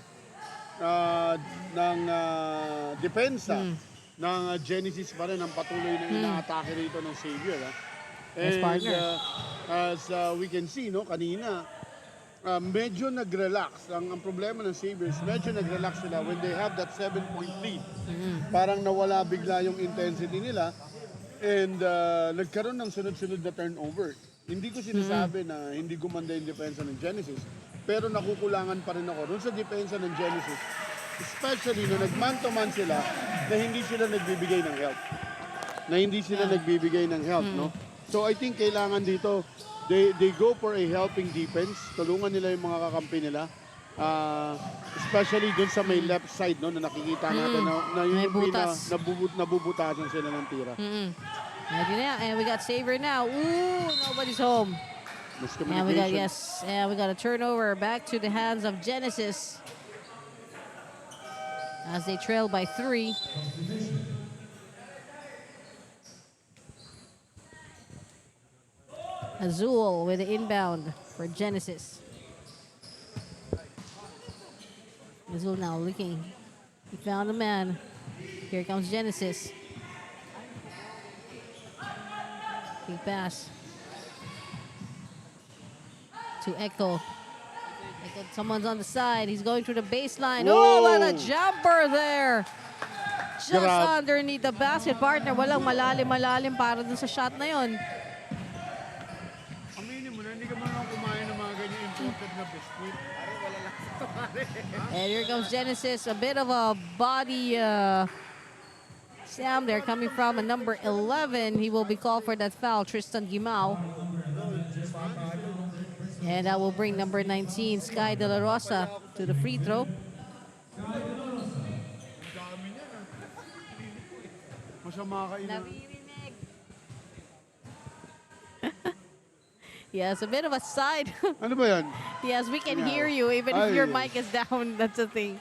ng depensa ng Genesis pa rin ang patuloy na inaatake rito ng XAVIER. And as we can see, no, kanina, medyo nag-relax. Ang problema ng XAVIER is medyo nag-relax sila when they have that 7-point lead. Parang nawala bigla yung intensity nila and nagkaroon ng sunod-sunod na turnover. Hindi ko sinasabi na hindi gumanda yung depensa ng Genesis, pero nakukulangan pa rin ako. Doon sa depensa ng Genesis, especially nung nag-man-to-man sila, na hindi sila nagbibigay ng help. No? So I think kailangan dito, they go for a helping defense. Tulungan nila yung mga kakampi nila. Especially dun sa may left side, no, na nakikita natin na yung nabubutasan sila ng tira. And we got Xavier now. Ooh, nobody's home. And we got a turnover back to the hands of Genesis as they trail by 3. Azul with the inbound for Genesis. Azul now looking. He found a man. Here comes Genesis. Big pass to Echo. Someone's on the side. He's going through the baseline. Whoa. Oh, what a jumper there. Just underneath the basket, partner. Walang malalim para dun sa shot na yon. Aminin mo na, hindi ka marunong kumain ng mga ganyan imported na biscuit. And here comes Genesis. A bit of a body Sam there coming from a number 11. He will be called for that foul, Tristan Gimao. And that will bring number 19, Sky De La Rosa, to the free throw. Yes, a bit of a side. Ano ba yan? Yes, we can hear you even if your mic is down. That's the thing.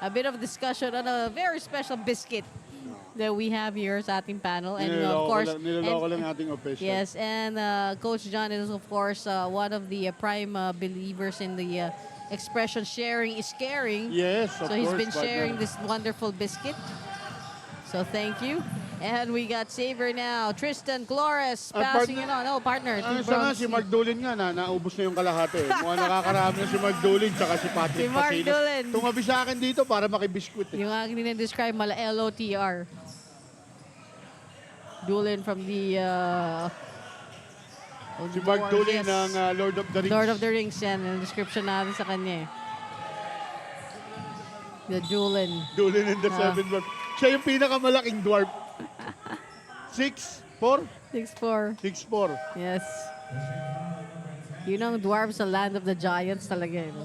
A bit of discussion on a very special biscuit that we have here sa ating panel. And of course, niloloko lang ating official. yes, and Coach John is of course one of the prime believers in the expression sharing is caring. Yes, of course. So he's been sharing this wonderful biscuit. So thank you. And we got Xavier now. Tristan Flores passing it on. Oh, partner. Ano sa nga, si Mark Doolin nga naubos na yung kalahati. Mukhang nakakarami na si Mark Doolin tsaka si Patrick Mark Pasilas. Doolin. Tumabi sa akin dito para makibiskwit. Yung aking nina-describe mala LOTR. Doolin from the... si Mark Doolin ng Lord of the Rings. Lord of the Rings yan. Yung description natin sa kanya eh. The Doolin. Doolin in the Seven Dwarf. Siya yung pinakamalaking dwarf. 6'4"? 6'4". 6'4". Yes. Yun ang dwarf sa land of the giants talaga. Eh.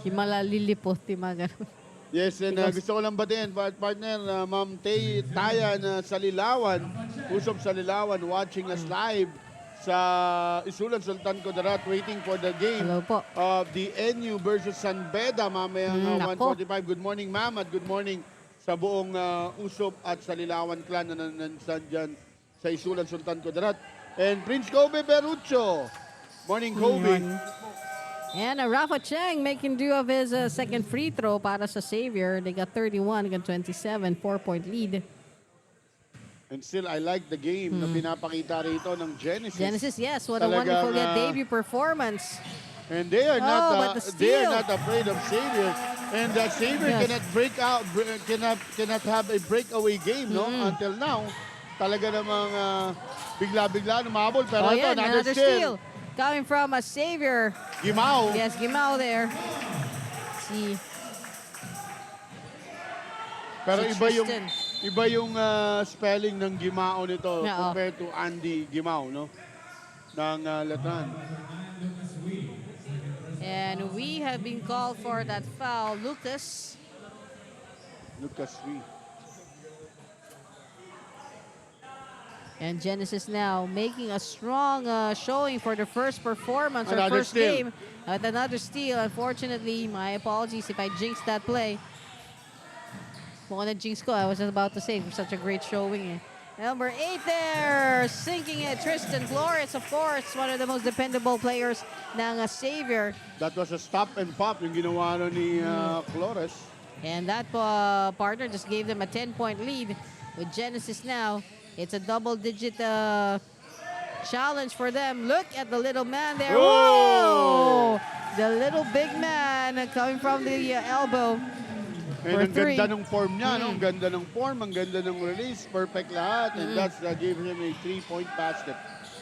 Yung mga lilipot, yung mga ganun. Yes, and gusto ko lang batiin, partner, Ma'am Tayan Salilawan, Usop Salilawan, watching us live sa Isulan Sultan Kudarat, waiting for the game. Hello po. Of the NU versus San Beda, mamayang 1:45. Good morning, ma'am, at good morning sa buong Usop at Salilawan clan na nandiyan dyan sa Isulan Sultan Kudarat. And Prince Kobe Berucho. Morning, Kobe. And Rafa Cheng making do of his second free throw para sa Xavier. They got 31 against 27, 4-point lead. And still, I like the game na pinapakita rito ng Genesis. Genesis, yes. What a wonderful debut performance. And they are not afraid of Xavier. And Xavier cannot break out, cannot have a breakaway game, no? Until now, talaga namang bigla-bigla lumabol. Pero ito, another steal. Coming from a Xavier. Gimao. Yes, Gimao there. See. Pero iba yung spelling ng Gimao nito compared to Andy Gimao, no? Ng Letran. And we have been called for that foul, Lucas. Lucas V. And Genesis now making a strong showing for the first performance or Another first steal. game. At another steal. Unfortunately, my apologies if I jinxed that play. Mukhang na-jinx ko. I was just about to say, for such a great showing. Number 8 there, sinking it. Tristan Flores, of course, one of the most dependable players ng Xavier. That was a stop and pop yung ginawa ni Flores. And that partner just gave them a 10-point lead. With Genesis now, it's a double-digit challenge for them. Look at the little man there. Whoa! The little big man coming from the elbow. And ang ganda ng form niya, no? Ang ganda ng form, ang ganda ng release, perfect lahat. And that's gave him a 3-point basket.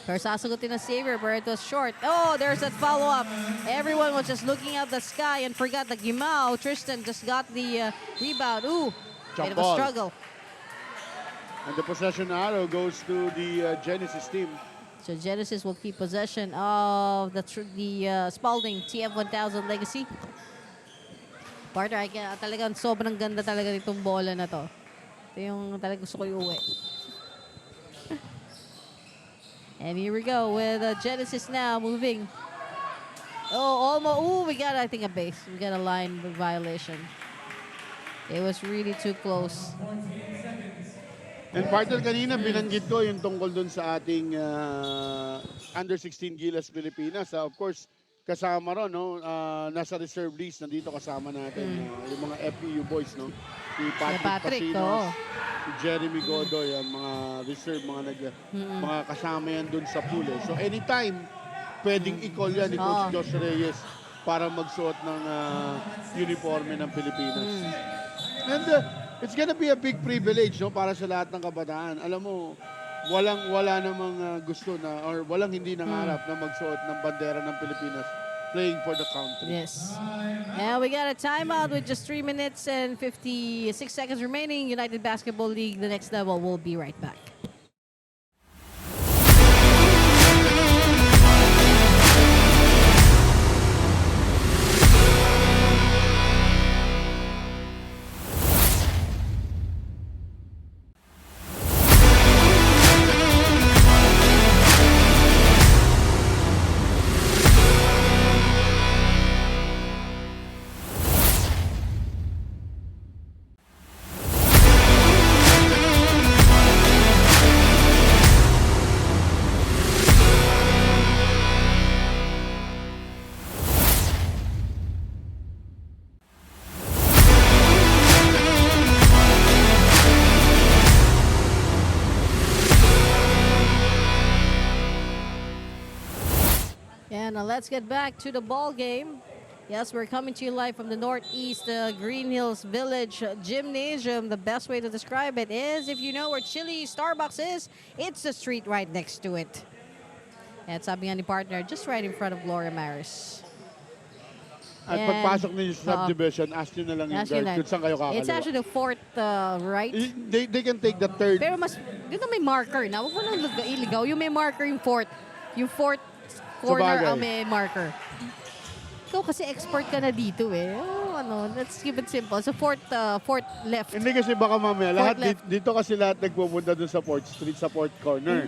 Pero sasagutin ng Xavier, but it was short. Oh, there's that follow-up. Everyone was just looking at the sky and forgot that Gimao, Tristan, just got the rebound. Ooh, bit of a struggle. And the possession arrow goes to the Genesis team. So Genesis will keep possession of the Spalding TF1000 Legacy. Partner, talagang sobrang ganda talaga nitong bola na to. Ito yung talagang gusto ko iuwi. And here we go with Genesis now moving. Oh, almost. Ooh, we got, I think, a base. We got a line violation. It was really too close. And partner, kanina binanggit ko yung tungkol dun sa ating under 16 Gilas Pilipinas. Of course, kasama ron, no? Nasa reserve list, nandito kasama natin yung mga FPU boys, no? Si Patrick Pasinos, si Jeremy Godoy, ang mga reserve, mga kasama yan dun sa pool. So anytime, pwedeng i-call yan ni Coach Josh Reyes para magsuot ng uniforme ng Pilipinas. And it's gonna be a big privilege, no, para sa lahat ng kabataan. Alam mo, wala namang gusto na or walang hindi nangarap na magsuot ng bandera ng Pilipinas playing for the country. Yes. And we got a timeout with just 3 minutes and 56 seconds remaining. United Basketball League, the next level. We'll be right back. And let's get back to the ball game. Yes, we're coming to you live from the Northeast Green Hills Village Gymnasium. The best way to describe it is, if you know where Chili Starbucks is, it's the street right next to it. And sabi nga ni partner, just right in front of Gloria Maris. At pagpasok ninyo sa subdivision, ask nyo na lang yung guard kung saan kayo kakaliwa. It's actually the fourth right. They can take the third. Pero mas, dito may marker na. Huwag mo nang iligaw. Yung may marker yung fourth. Yung fourth corner ang may marker. Ikaw kasi expert ka na dito eh. Oh, let's keep it simple. So fourth left. Hindi kasi baka mamaya, dito kasi lahat nagpupunta dun sa 4th Street, sa 4th corner.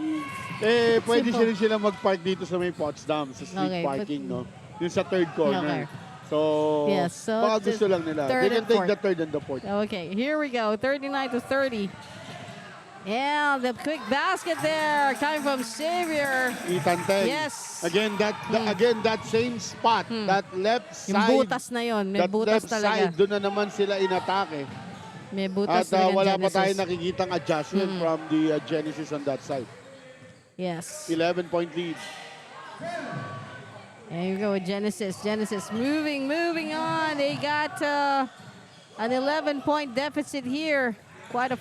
Pwede sila mag-park dito sa may Potsdam, sa street parking, no? Yung sa 3rd corner. So, baka gusto lang nila. They can take the 3rd and the 4th. Okay, here we go. 39-30. And the quick basket there coming from Xavier. 𝐸ₛᴇ. Yes. Again, that same spot, that left side. Yung butas na yun. May butas talaga. Side, doon na naman sila inatake. May butas at wala pa tayong nakikitang adjustment from the Genesis on that side. Yes. 11-point lead. There you go with Genesis. Genesis moving on. They got an 11-point deficit here. Quite a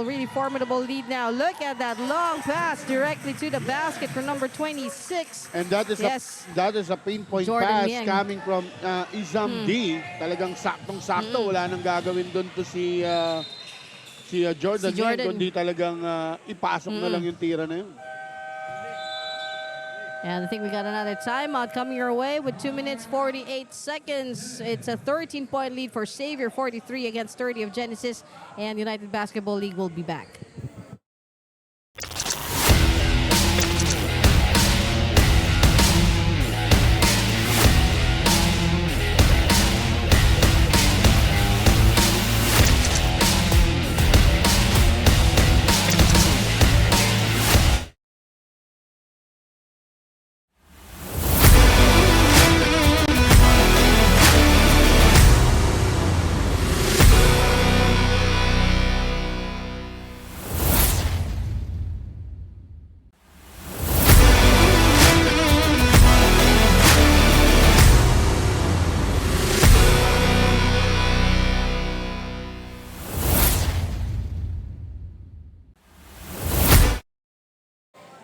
really formidable lead now. Look at that long pass directly to the basket for number 26. And that is a pinpoint pass coming from Izam D. Talagang saktong-sakto. Wala nang gagawin doon to si Jordan. Kundi talagang ipasok na lang yung tira na yun. And I think we got another timeout coming your way with 2 minutes, 48 seconds. It's a 13-point lead for Xavier, 43 against 30 of Genesis. And United Basketball League will be back.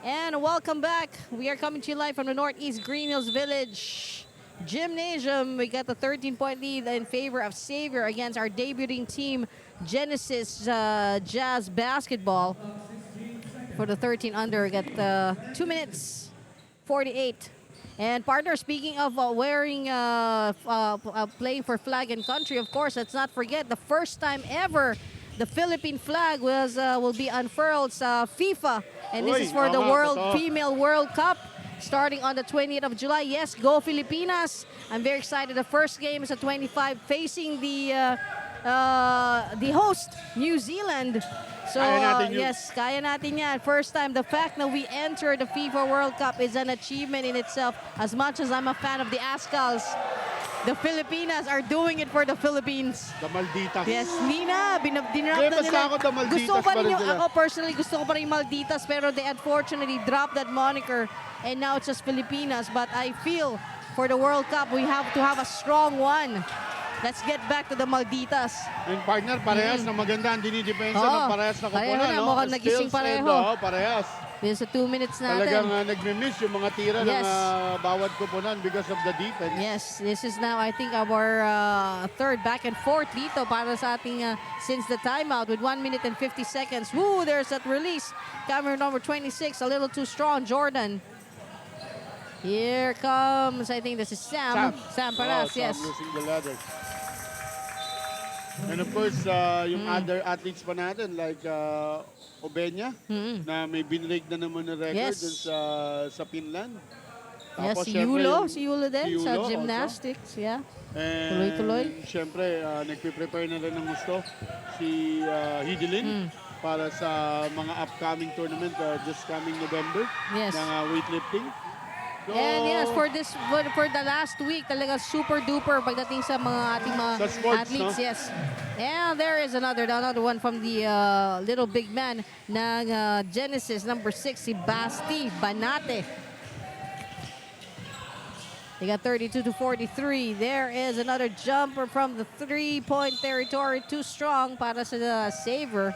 And welcome back. We are coming to you live from the Northeast Green Hills Village Gymnasium. We got the 13-point lead in favor of Xavier against our debuting team, Genesis Jazz Basketball. For the 13 under, we got 2 minutes 48. And partner, speaking of playing for flag and country, of course, let's not forget the first time ever the Philippine flag will be unfurled sa FIFA. And this is for the Female World Cup starting on the 20th of July. Yes, go Filipinas. I'm very excited. The first game is at 25 facing the host, New Zealand. So, yes, kaya natin yan. First time, the fact that we entered the FIFA World Cup is an achievement in itself. As much as I'm a fan of the Azkals, the Filipinas are doing it for the Philippines. The Malditas. Yes, Nina, dinrap na nila. Gusto pa rin ako personally, gusto ko pa rin Malditas, pero they unfortunately dropped that moniker and now it's just Filipinas. But I feel for the World Cup, we have to have a strong one. Let's get back to the Malditas. Yung partner, parehas na maganda ang dinidepensa ng parehas na kupunan. Pareho na, mukhang nagising pareho. Parehas. This is 2 minutes natin. Talagang nagmi-miss yung mga tira ng bawat kupunan because of the defense. Yes, this is now I think our third back and forth dito para sa ating since the timeout with 1 minute and 50 seconds. Woo, there's that release. Camera number 26, a little too strong, Jordan. Here comes, I think this is Sam Paras, yes. Sam losing the ladder. And of course, yung other athletes pa natin like Obenya, na may binrake na naman na record dun sa Finland. Yes, si Yulo din sa gymnastics, yeah. Tuloy-tuloy. Siyempre, nagpe-prepare na rin ng gusto si 𝐔ɪＲɪᴛᴇᴜ para sa mga upcoming tournament this coming November ng weightlifting. So, and yes, for the last week, talaga super duper pagdating sa mga ating mga athletes, yes. And there is another one from the little big man ng Genesis, number 6, si Basti Banate. They got 32-43. There is another jumper from the 3-point territory, too strong para sa Xavier.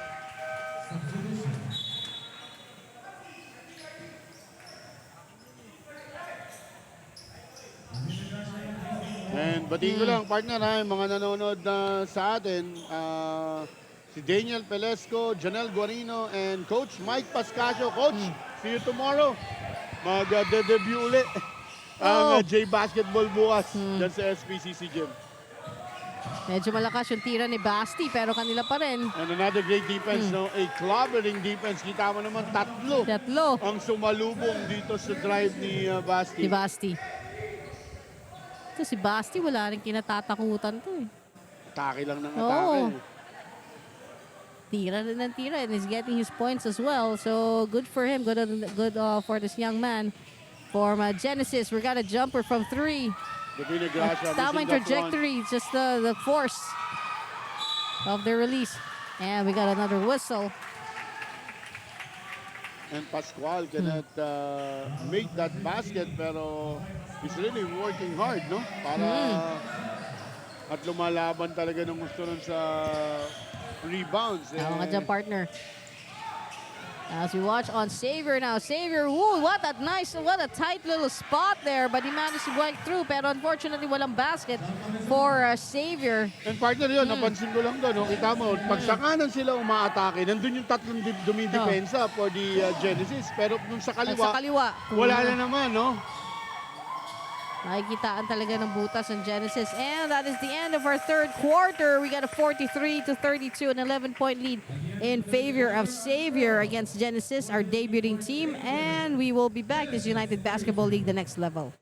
And batiin ko lang, partner, yung mga nanonood na sa atin, si Daniel Pelesco, Janelle Guarino, and Coach Mike Pascasio. Coach, see you tomorrow. Mag-debut ulit ang J-Basketball bukas dyan sa SPCC Gym. Medyo malakas yung tira ni Basti, pero kanila pa rin. And another great defense, no? A clobbering defense. Kita mo naman, tatlo ang sumalubong dito sa drive ni Basti. Si Basti. Si Basti, wala rin kinatatakutan to eh. Atake lang ng atake. Tira rin ng tira and he's getting his points as well. So good for him. Good for this young man. For Genesis, we got a jumper from 3. Tama yung trajectory, just the force of the release. And we got another whistle. And Pascual cannot make that basket, pero he's really working hard, no? Para at lumalaban talaga ng gusto nun sa rebounds. Tama ka dyan, partner. As we watch on Xavier now. Xavier, woo, what a tight little spot there. But he managed to break through. Pero unfortunately, walang basket for Xavier. And partner yun, napansin ko lang doon. No? Kita mo, pag sa kanan sila umaatake, nandun yung tatlong dumidepensa for the Genesis. Pero nung sa kaliwa, wala na naman, no? Nakikitaan talaga ng butas ng Genesis. And that is the end of our third quarter. We got a 43-32, an 11-point lead in favor of Xavier against Genesis, our debuting team. And we will be back. This United Basketball League, the next level.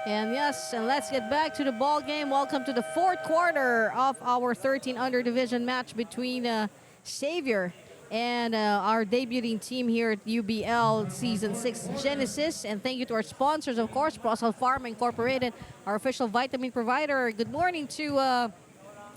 And yes, and let's get back to the ball game. Welcome to the fourth quarter of our 13 under division match between XAVIER and our debuting team here at UBL Season 6 Genesis. And thank you to our sponsors, of course, Procel Pharma Incorporated, our official vitamin provider. Good morning to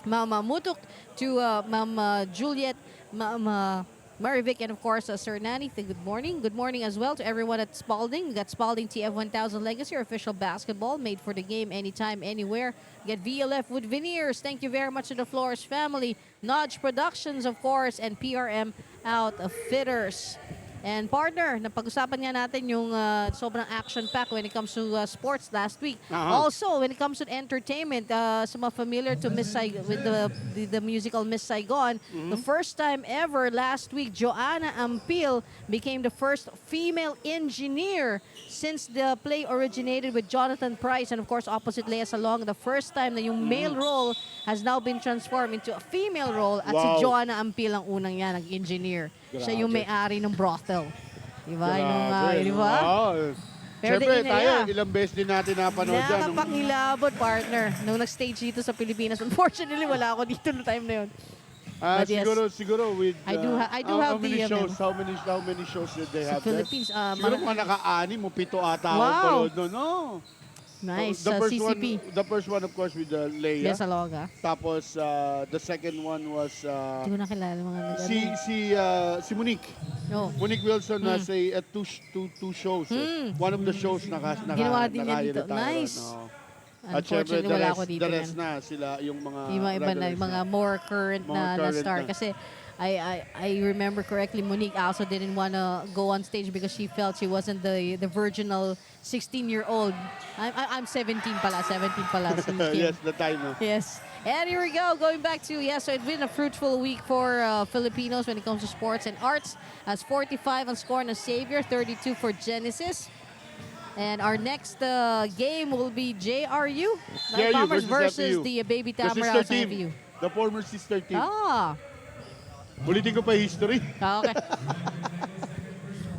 Mama Mutuk, to Mama Juliet, Mama Marivic, and of course, Sir Nani. Good morning. Good morning as well to everyone at Spalding. We got Spalding TF1000 Legacy, our official basketball, made for the game anytime, anywhere. Get VLF Wood Veneers. Thank you very much to the Flores family. Nudge Productions, of course, and PRM Outfitters. And partner, napag-usapan nga natin yung sobrang action-pack when it comes to sports last week. Also, when it comes to entertainment, some are familiar to with the musical Miss Saigon. The first time ever last week, Joanna Ampil became the first female engineer since the play originated with Jonathan Price and of course opposite Lea Salong. The first time na yung male role has now been transformed into a female role at si Joanna Ampil ang unang yan, nag-engineer. Siya yung may-ari ng brothel. Diba? Diba? Siyempre, tayo, ilang beses din natin napanood dyan. Nakapangilabot, partner. Nung nag-stage dito sa Pilipinas. Unfortunately, wala ako dito no time na yun. Siguro with I do have the shows, how many shows did they have sa Philippines? Siguro mga naka-6 o 7 ata ako panood no. Nice. CCP. The first one, of course, with Lea. Lea Salonga. Tapos, the second one was Hindi ko nakilala mga si Monique. No. Monique Wilson has two shows. One of the shows Ginawa din niya dito. Nice. At syempre, Unfortunately, wala ako dito. the rest na sila yung mga iba na, mga more current na star. Kasi I remember correctly, Monique also didn't want to go on stage because she felt she wasn't the virginal 16-year-old. I'm 17 pala. Yes, the time. Yes. And here we go, going back to, so it's been a fruitful week for Filipinos when it comes to sports and arts. As 45 on score on XAVIER, 32 for Genesis. And our next game will be JRU Bombers versus the Baby Tamara sa FU. The former sister team. Ulitin ko pa history. Okay.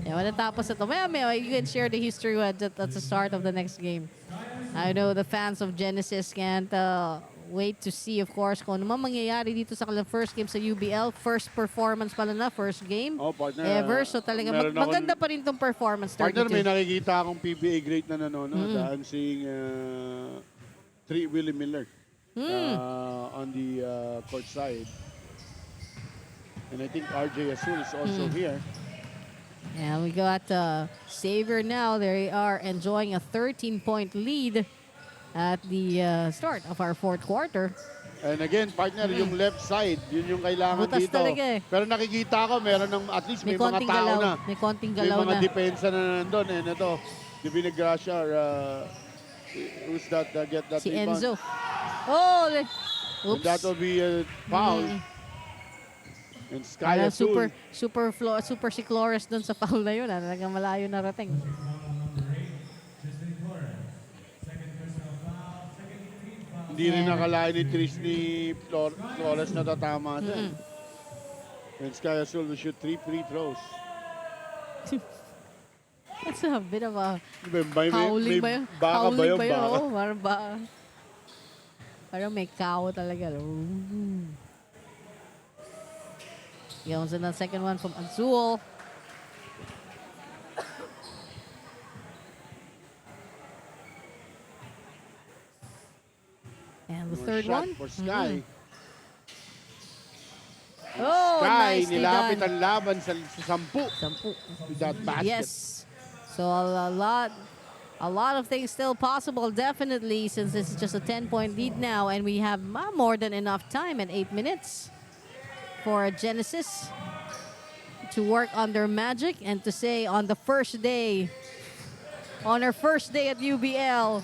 Matatapos ito. Maya, you can share the history at the start of the next game. I know the fans of Genesis can't wait to see, of course, kung ano mangyayari dito sa kanilang first game sa UBL. First performance pala na, first game ever. So talaga, maganda pa rin itong performance. 32. Partner, may nakikita akong PBA great na nanonood. I'm seeing Willie Miller on the court side. And I think RJ Azul is also here. And we got XAVIER now. They are enjoying a 13-point lead at the start of our fourth quarter. And again, partner, yung left side, yun yung kailangan butas dito. Talaga eh. Pero nakikita ko, meron ng, at least may mga tao galaw. na. May konting galaw may mga depensa na nandun. And ito, Divina Gracia, who's that, get that si rebound. Enzo. Oh! Oops. And that will be a foul. And Sky Azul. Super si Flores dun sa foul na yun. Talagang malayo na rating. Hindi rin nakalain ni Tris ni Flores na tatama siya. And Sky Azul will shoot 3 free throws. That's a bit of a howling ba yun? Baka ba yun? Oo, parang may cow talaga. Goes in the second one from Azul. And the third one for Sky. Oh, Sky, nicely nilapit done. ang laban sa 10. With that basket. Yes. So a lot of things still possible, definitely, since this is just a 10-point lead now, and we have more than enough time at 8 minutes for Genesis to work on their magic and to say on our first day at UBL,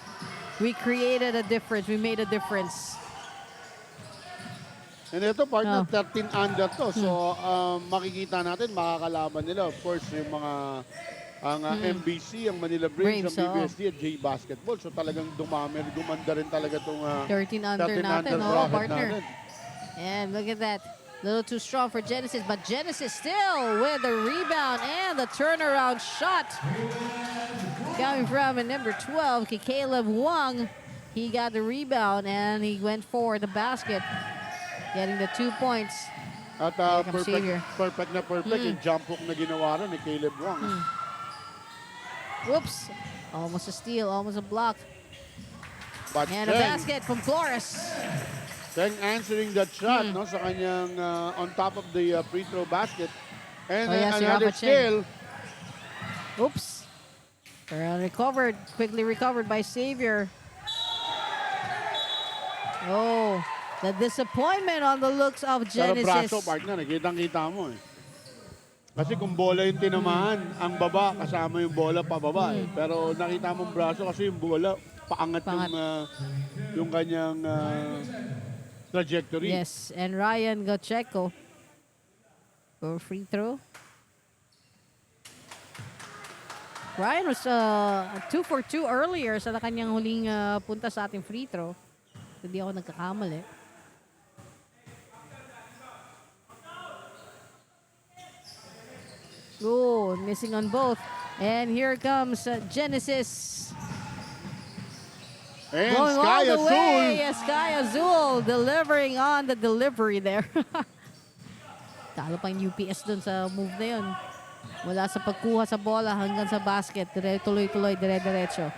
we created a difference. We made a difference. And ito, partner, 13 under to. So, makikita natin, makakalaban nila. Of course, yung mga MBC, ang Manila Braves, ang BBSD at J Basketball. So, talagang gumanda rin talaga itong 13 under natin, partner. Natin. And look at that. A little too strong for Genesis, but Genesis still with the rebound and the turnaround shot. Coming from number 12, 𝐔ᴜᴜ. He got the rebound and he went for the basket, getting the 2 points. At perfect yung jump hook na ginawa rin ni Caleb Wong. Whoops. Almost a steal, almost a block. But And a basket from Flores. Cheng answering that shot no, sa kanyang on top of the free throw basket. And another steal. Oops. Quickly recovered by Xavier. Oh, the disappointment on the looks of Genesis. Pero braso, partner, kitang-kita mo eh. Kasi kung bola yung tinamaan, ang baba, kasama yung bola pababa eh. Pero nakita mong braso kasi yung bola, paangat. Yung kanyang trajectory. Yes, and Ryan Gacheko for free throw. Ryan was 2 for 2 earlier sa kanyang huling punta sa ating free throw. Hindi ako nagkakamali. Oh, missing on both. And here comes Genesis. And Going Sky all the Azul. way. Sky Azul delivering on the delivery there. Talo pang UPS dun sa move na yun. Mula sa pagkuha sa bola hanggang sa basket. Tuloy-tuloy, dire-diretso.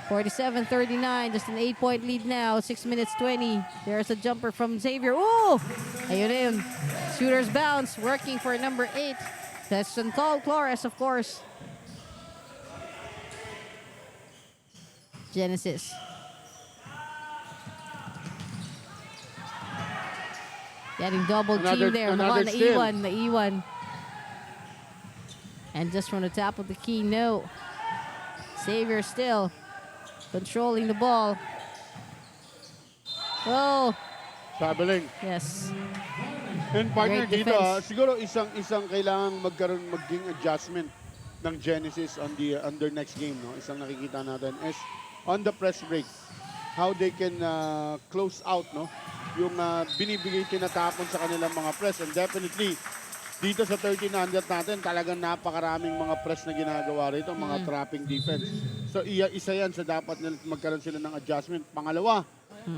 47-39, just an 8-point lead now. 6 minutes 20. There's a jumper from Xavier. Ooh! Ayun na yun. Shooter's bounce, working for number 8. That's called Flores, of course. Genesis. Getting double team there. Another steal. Naiwan. And just from the top of the key, no. Xavier still controlling the ball. Oh. Sabeling. Yes. And partner Great dito, defense. siguro isang kailangan maging adjustment ng Genesis on their next game, no? Isang nakikita natin is on the press break, how they can close out, no? Yung binibigay tinatapon sa kanilang mga press. And definitely dito sa 1300 natin, talagang napakaraming mga press na ginagawa rito, mga trapping defense. So isa yan sa dapat magkaroon sila ng adjustment. Pangalawa,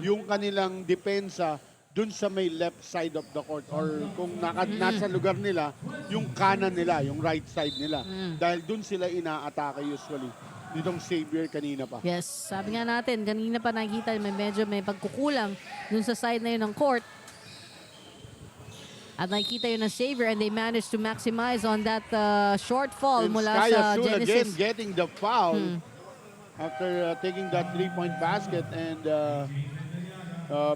yung kanilang depensa dun sa may left side of the court or kung nasa lugar nila, yung kanan nila, yung right side nila. Dahil dun sila inaatake usually. Ditong Xavier kanina pa. Yes, sabi nga natin, kanina pa nakikita may pagkukulang dun sa side na yun ng court. At nakikita yun ng Xavier and they managed to maximize on that shortfall And mula Sky sa Azul Genesis. again getting the foul after taking that 3-point basket and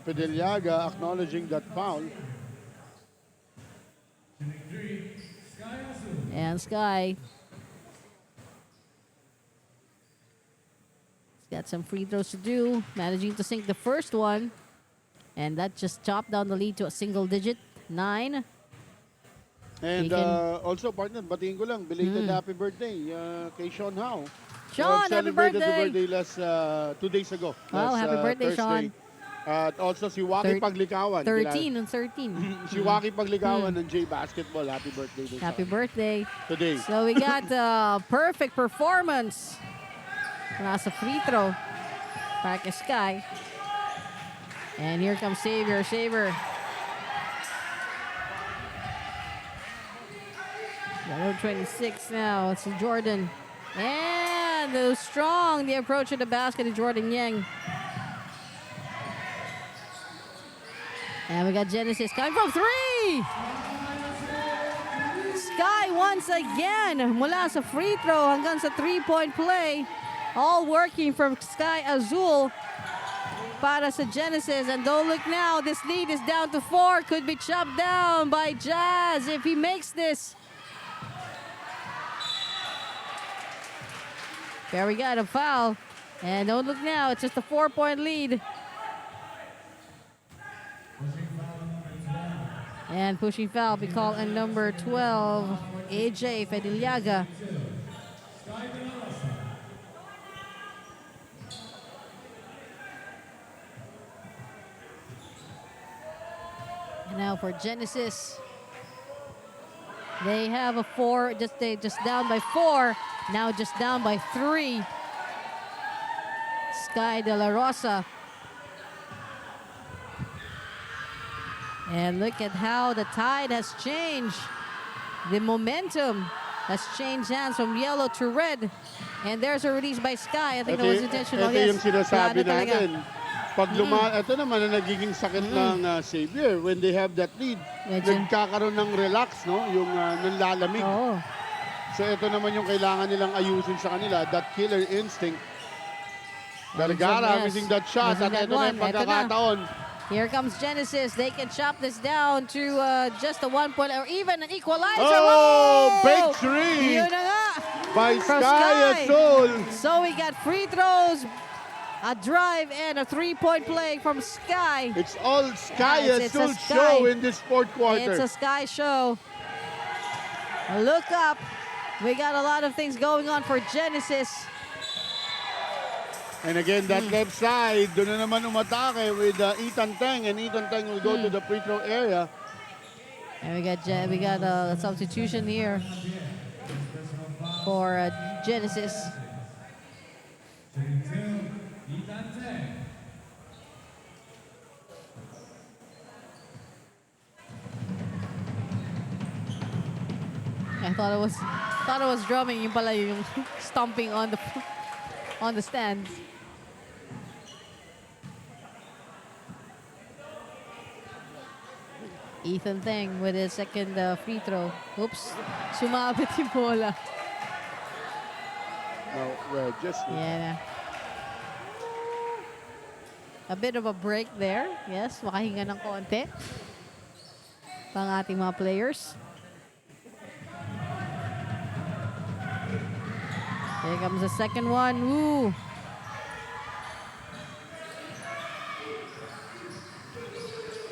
Pedeliaga acknowledging that foul. And Sky got some free throws to do, managing to sink the first one. And that just chopped down the lead to a single digit, 9. And also, partner, batiin ko lang, belated happy birthday kay Sean Howe. Sean, happy Celebrated birthday! the birthday last 2 days ago. Wow, happy birthday, Thursday. Sean. At also si Waki Paglikawan. 13 on 13. Si Waki Paglikawan ng J Basketball. Happy birthday to Happy Sean. birthday. Today. So we got perfect performance. Nasa free throw. Para kay Sky. And here comes Xavier. Xavier. Number 26 now. It's Jordan. And strong the approach to the basket of Jordan Yang. And we got Genesis coming from 3! Sky once again mula sa free throw hanggang sa 3-point play. All working from Sky Azul para sa Genesis. And don't look now, this lead is down to 4. Could be chopped down by Jazz if he makes this. There we got a foul. And don't look now, it's just a 4-point lead. And pushing foul be called on number 12, AJ Pedeliaga. And now for Genesis. They have a 4, they just down by 4. Now just down by 3. Sky De La Rosa. And look at how the tide has changed. The momentum has changed hands from yellow to red. And there's a release by Sky. I think that was intentional. Ito yung sinasabi Plano talaga. natin. Pag ito naman ang nagiging sakit ng Xavier when they have that lead. Medyo. Nagkakaroon ng relax, no? Yung nanlalamig. Oo. So ito naman yung kailangan nilang ayusin sa kanila, that killer instinct. Vergara Yes. missing that shot. Missing At that ito na one. yung Ito na. pagkakataon. Here comes Genesis. They can chop this down to just a 1 point or even an equalizer. Oh, big three Yun na nga. by From Sky at Soul. So we got free throws, a drive, and a 3-point play from Sky. It's all Sky Yes, at it's a Soul Sky. show in this fourth It's quarter. a Sky show. Look up. We got a lot of things going on for Genesis. And again, that left side, doon na naman umatake with Ethan Teng, and Ethan Teng will go to the free throw area. And we got a substitution here for Genesis. I thought it was drumming, yung pala yung stomping on the stands. Ethan Teng with his second free throw. Oops, sumabit yung bola. No, well, just Yeah. A bit of a break there. Yes, makahinga ng konti. Pang ating mga players. Here comes the second one. Woo!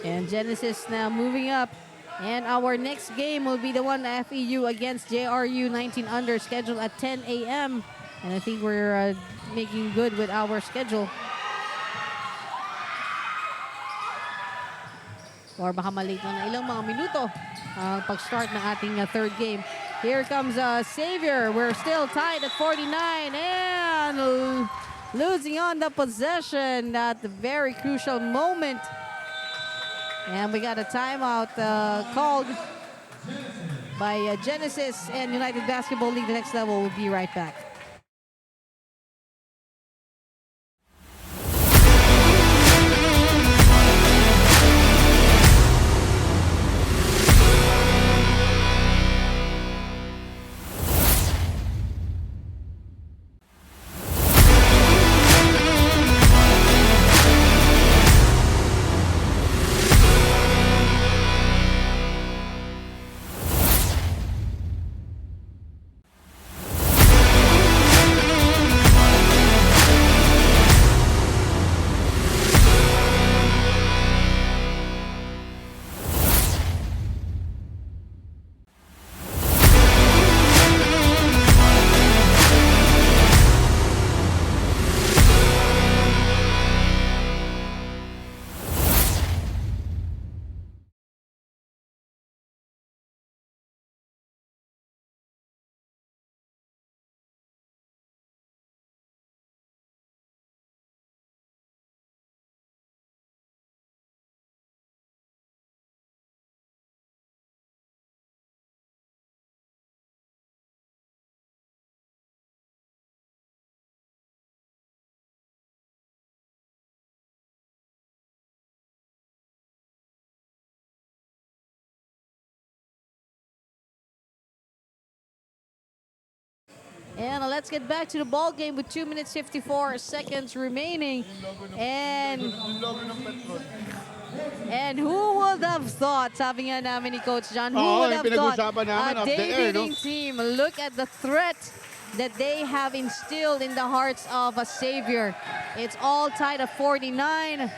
And Genesis now moving up. And our next game will be the one FEU against JRU 19 under, scheduled at 10 a.m. And I think we're making good with our schedule. Or baka malate na ilang mga minuto ang pag-start ng ating third game. Here comes Xavier. We're still tied at 49 and losing on the possession at the very crucial moment. And we got a timeout called by Genesis and United Basketball League. The next level will be right back. And let's get back to the ball game with 2 minutes 54 seconds remaining. And who would have thought, sabi nga namin ni Coach John, who would have thought a day-beating team, look at the threat that they have instilled in the hearts of a Xavier. It's all tied at 49.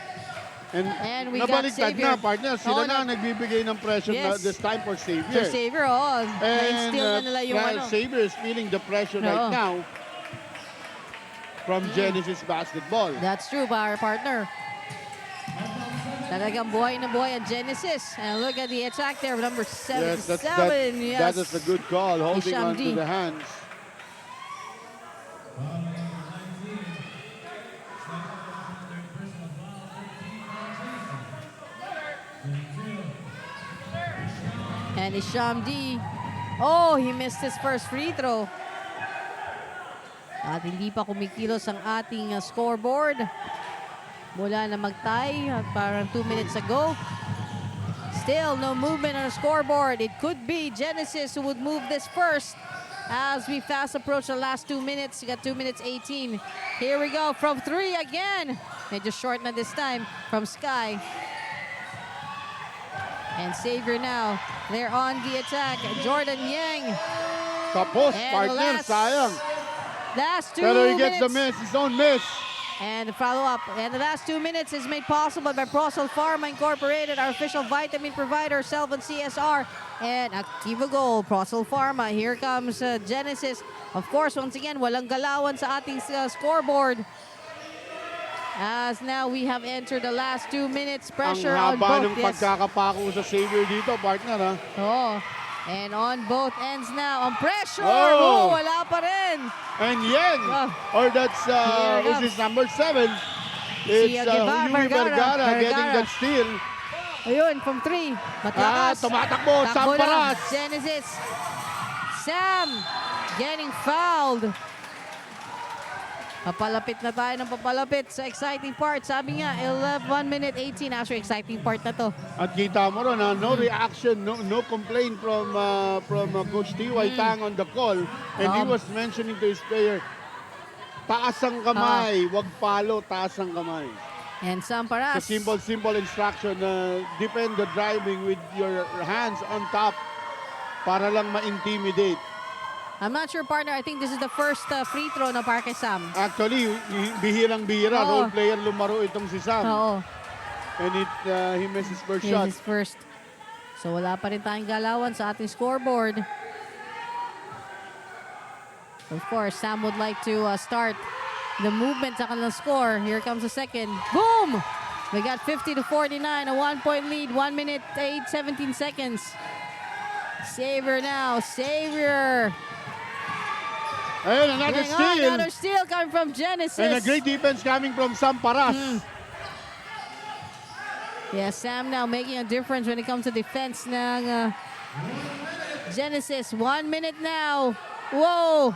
And we got nabaliktad Xavier. na, partner. Sila na nagbibigay ng pressure na this time for Xavier. For Xavier, oh. And Na-instill na nila yung while Xavier is feeling the pressure right now from Genesis basketball. That's true, our partner. Talagang buhay na buhay ang Genesis. And look at the attack there, number 77. That is a good call, holding on to the hands. And Ishamdi, oh, he missed his first free throw. At hindi pa kumikilos ang ating scoreboard. Mula na mag-tie at parang 2 minutes ago. Still no movement on the scoreboard. It could be Genesis who would move this first as we fast approach the last 2 minutes. We got 2 minutes 18. Here we go from 3 again. Medyo short na this time from Sky. And Xavier now. They're on the attack. Jordan Yang. Tapos, And partner, sayang. Last 2 Pero he minutes. gets the miss, his own miss. And the follow-up. And the last 2 minutes is made possible by Procel Pharma Incorporated, our official vitamin provider, Selvin CSR, and Activa Gold, Procel Pharma. Here comes Genesis. Of course, once again, walang galawan sa ating scoreboard. As now we have entered the last 2 minutes. Pressure on Ang haba both. ng pagkakapako sa Xavier dito, partner, ha? Oh. And on both ends now. On pressure. Oh. Oh, wala pa rin. And Yang, or that's, this is number 7. It's Yui Vergara getting that steal. Ayun, from 3. Matlakas. Tumatakbo, Sam Takbo lang. Paras. Genesis. Sam getting fouled. Papalapit na tayo ng papalapit sa exciting part. Sabi nga, 1 minute 18. Actually, exciting part na to. At kita mo ron, no reaction, no complaint from Coach T.Y. Tang on the call. And he was mentioning to his player, taas ang kamay, wag palo, taas ang kamay. And Sam Paras. So simple instruction, defend the driving with your hands on top para lang ma-intimidate. I'm not sure, partner. I think this is the first free throw na para kay Sam. Actually, bihirang-bihira, role player lumaro itong si Sam. Oo. And he missed his first Yes, shot. his first. So wala pa rin tayong galawan sa ating scoreboard. Of course, Sam would like to start the movement sa kanilang score. Here comes the second. Boom! We got 50-49, a 1-point lead. 1 minute, 17 seconds. Xavier now. Xavier. Ayun, another steal. Another steal coming from Genesis. And a great defense coming from Sam Paras. Yeah, Sam now making a difference when it comes to defense ng Genesis. 1 minute now. Whoa!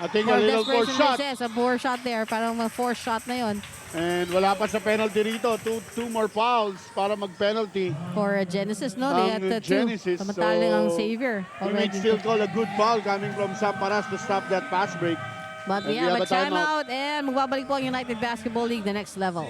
I think a little poor shot. A poor shot there. Parang forced shot na yon. And wala pa sa penalty rito. Two more fouls para mag-penalty. For Genesis, no? They had Genesis, two. Samantalang ang so Xavier. we may still call a good foul coming from Sam Paras to stop that pass break. But we have a timeout and magbabalik po ang United Basketball League the next level.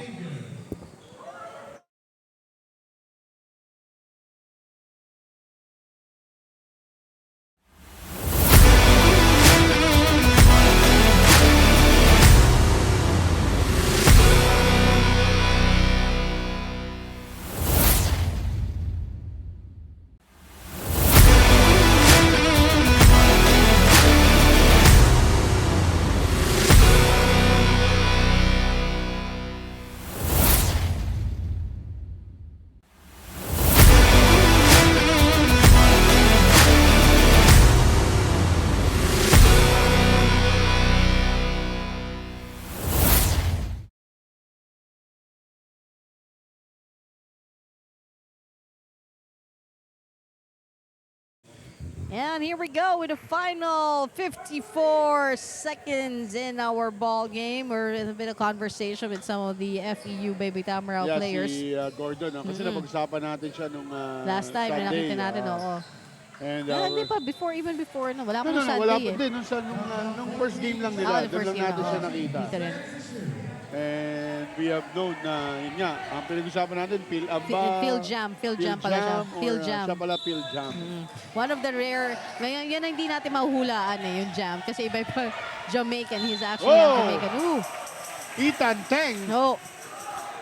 And here we go with the final 54 seconds in our ball game. We're in a bit of conversation with some of the FEU Baby Tamaraw players. Si Gordon, kasi napag-usapan natin siya nung last time, Sunday. nakita natin, oo. And Hindi pa, even before, no? Wala pa Sunday wala pa din. Nung first game lang nila, doon lang natin siya nakita. Dito rin. And we have known na, yun nga, ang pinag-usapan natin, Phil Jam pala siya. Phil Jam. Siya pala Phil Jam. One of the rare, yan ang hindi natin mahuhulaan yung Jam. Kasi iba pa Jamaican. He's actually Jamaican. Ooh. Ethan Teng. No.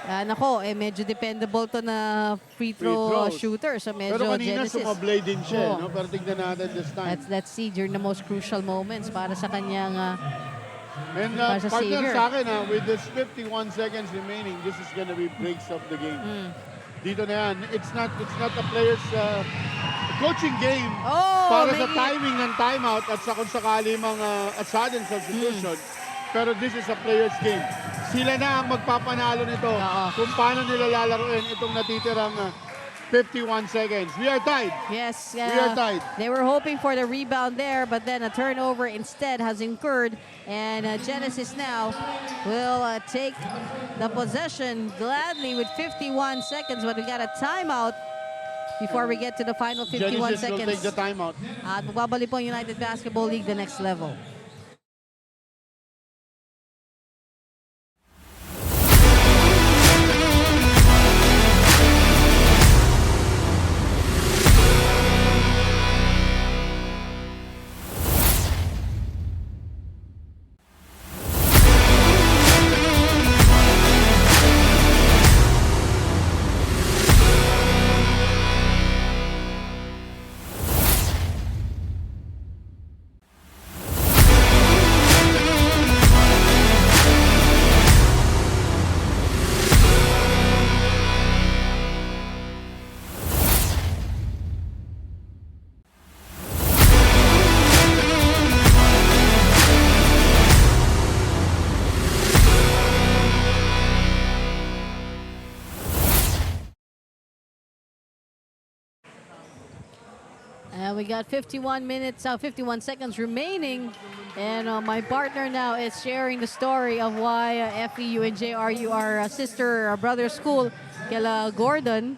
Nako, medyo dependable to na free throw shooter. So medyo pero kanina Genesis. sumablay din siya. No? Pero tignan natin this time. Let's see during the most crucial moments para sa kanyang and partner sa akin, with this 51 seconds remaining, this is gonna be breaks of the game. Dito na yan. It's not a player's coaching game para sa timing ng timeout at sa kung sakali mga sudden substitution. Pero this is a player's game. Sila na ang magpapanalo nito kung paano nila lalaruin itong natitirang 51 seconds. We are tied. Yes, We are tied. they were hoping for the rebound there, but then a turnover instead has incurred. And Genesis now will take the possession gladly with 51 seconds, but we got a timeout before we get to the final 51 Genesis will seconds. take the timeout. At magbabalik po ang United Basketball League the next level. And we got 51 seconds remaining. And my partner now is sharing the story of why FEU and JRU are sister or brother school kila Gordon.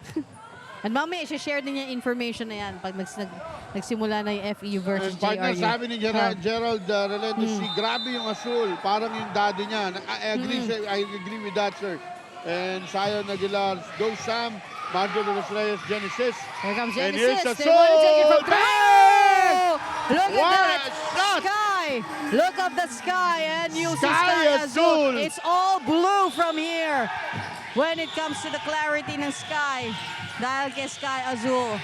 And mamaya share din niya information na yan pag nagsimula na yung FEU versus And partner, JRU. sabi ni Gerald Relentos, grabe yung Azul. Parang yung daddy niya. I agree with that, sir. And Zion Aguilar, Go Sam, Marjo de los Reyes, Genesis. Here comes And Genesis. here's They want to take it from Azul. three. Look What at a that shot! sky. Look up the sky and you see Sky Sky Azul. Azul. It's all blue from here when it comes to the clarity ng sky. Dahil kay Sky Azul.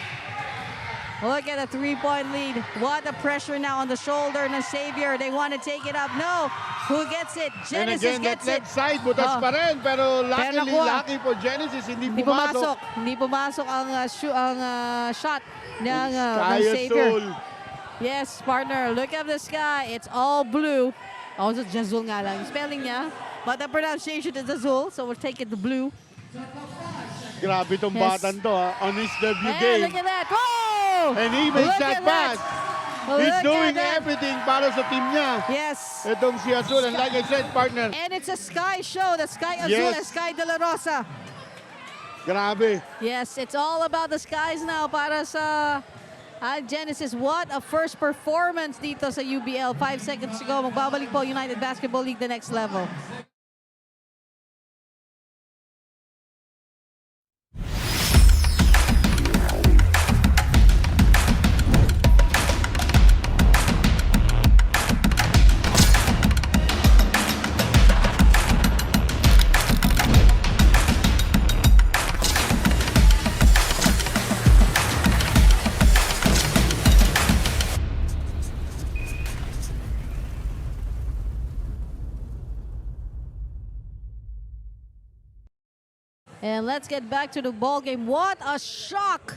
Look at the three-point lead. What a pressure now on the shoulder ng Xavier. They want to take it up. No. Who gets it? Genesis and again, gets that it. left side, butas pa rin. Pero nakuha. lucky for Genesis, hindi Hindi pumasok. Hindi pumasok ang shot ng Sky Xavier. Azul. Yes, partner. Look at the sky. It's all blue. Also, Jazul nga lang. Spelling niya. But the pronunciation is Azul, so we'll take it to blue. Grabe tong Yes. batan to, on his debut And game. look at that. Whoa! And he makes Look that at that. pass. He's Look doing at that. everything para sa team niya. Yes. Itong si Azul. And like I said, partner, And it's a sky show. The Sky Azul Yes. and Sky De La Rosa. grabe. Yes, it's all about the skies now para sa Genesis. What a first performance dito sa UBL. 5 seconds to go. Magbabalik po United Basketball League the next level. And let's get back to the ball game. What a shock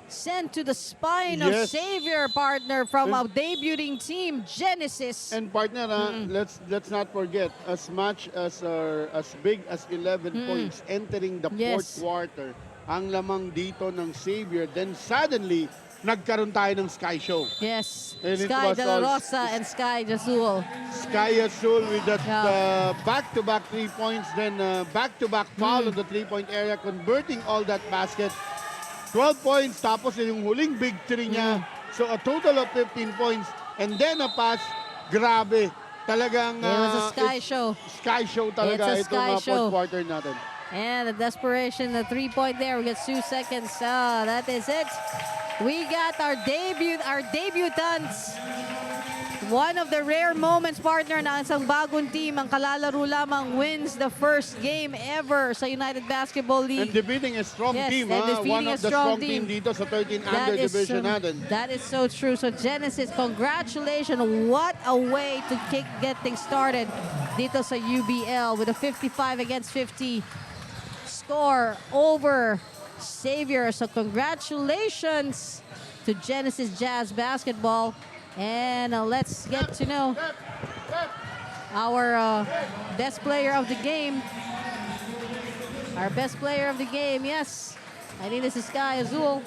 sent to the spine of Yes. Xavier, partner, from a debuting team, Genesis. And partner, let's not forget, as much as as big as 11 points entering the fourth Yes. quarter, ang lamang dito ng Xavier. Then suddenly, nagkaroon tayo ng Sky Show. Yes, And it Sky was De La all- Rosa and Sky Azul. Sky Azul with that Yeah. back-to-back 3 points, then back-to-back foul on the 3-point area, converting all that basket. 12 points, tapos yung huling big three niya. So a total of 15 points. And then a pass, grabe. Talagang It was a Sky it's show. Sky show talaga It's a Sky itong show. fourth quarter natin. And the desperation, the 3-point there. We got 2 seconds. That is it. We got our debutants. One of the rare moments, partner, na isang bagong team, ang kalalaro lamang, wins the first game ever sa United Basketball And League. defeating a strong Yes, team, and ha? defeating One a of the strong strong team team. dito sa 13 under division natin. That is so true. So Genesis, congratulations. What a way to get things started dito sa UBL with a 55 against 50 score over Xavier. So congratulations to Genesis Jazz Basketball. And let's get to know our best player of the game. Our best player of the game, yes. I think this is Sky Azul.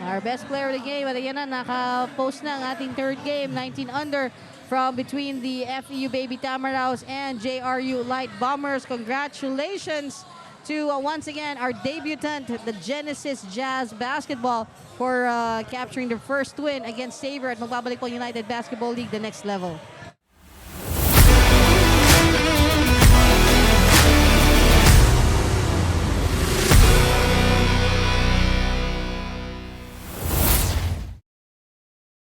Our best player of the game. At ayan na, naka-post na ang ating third game. 19 under from between the FEU Baby Tamaraws and JRU Light Bombers. Congratulations to once again our debutant, the Genesis Jazz Basketball, for capturing the first win against Xavier at magbabalik po United Basketball League the next level.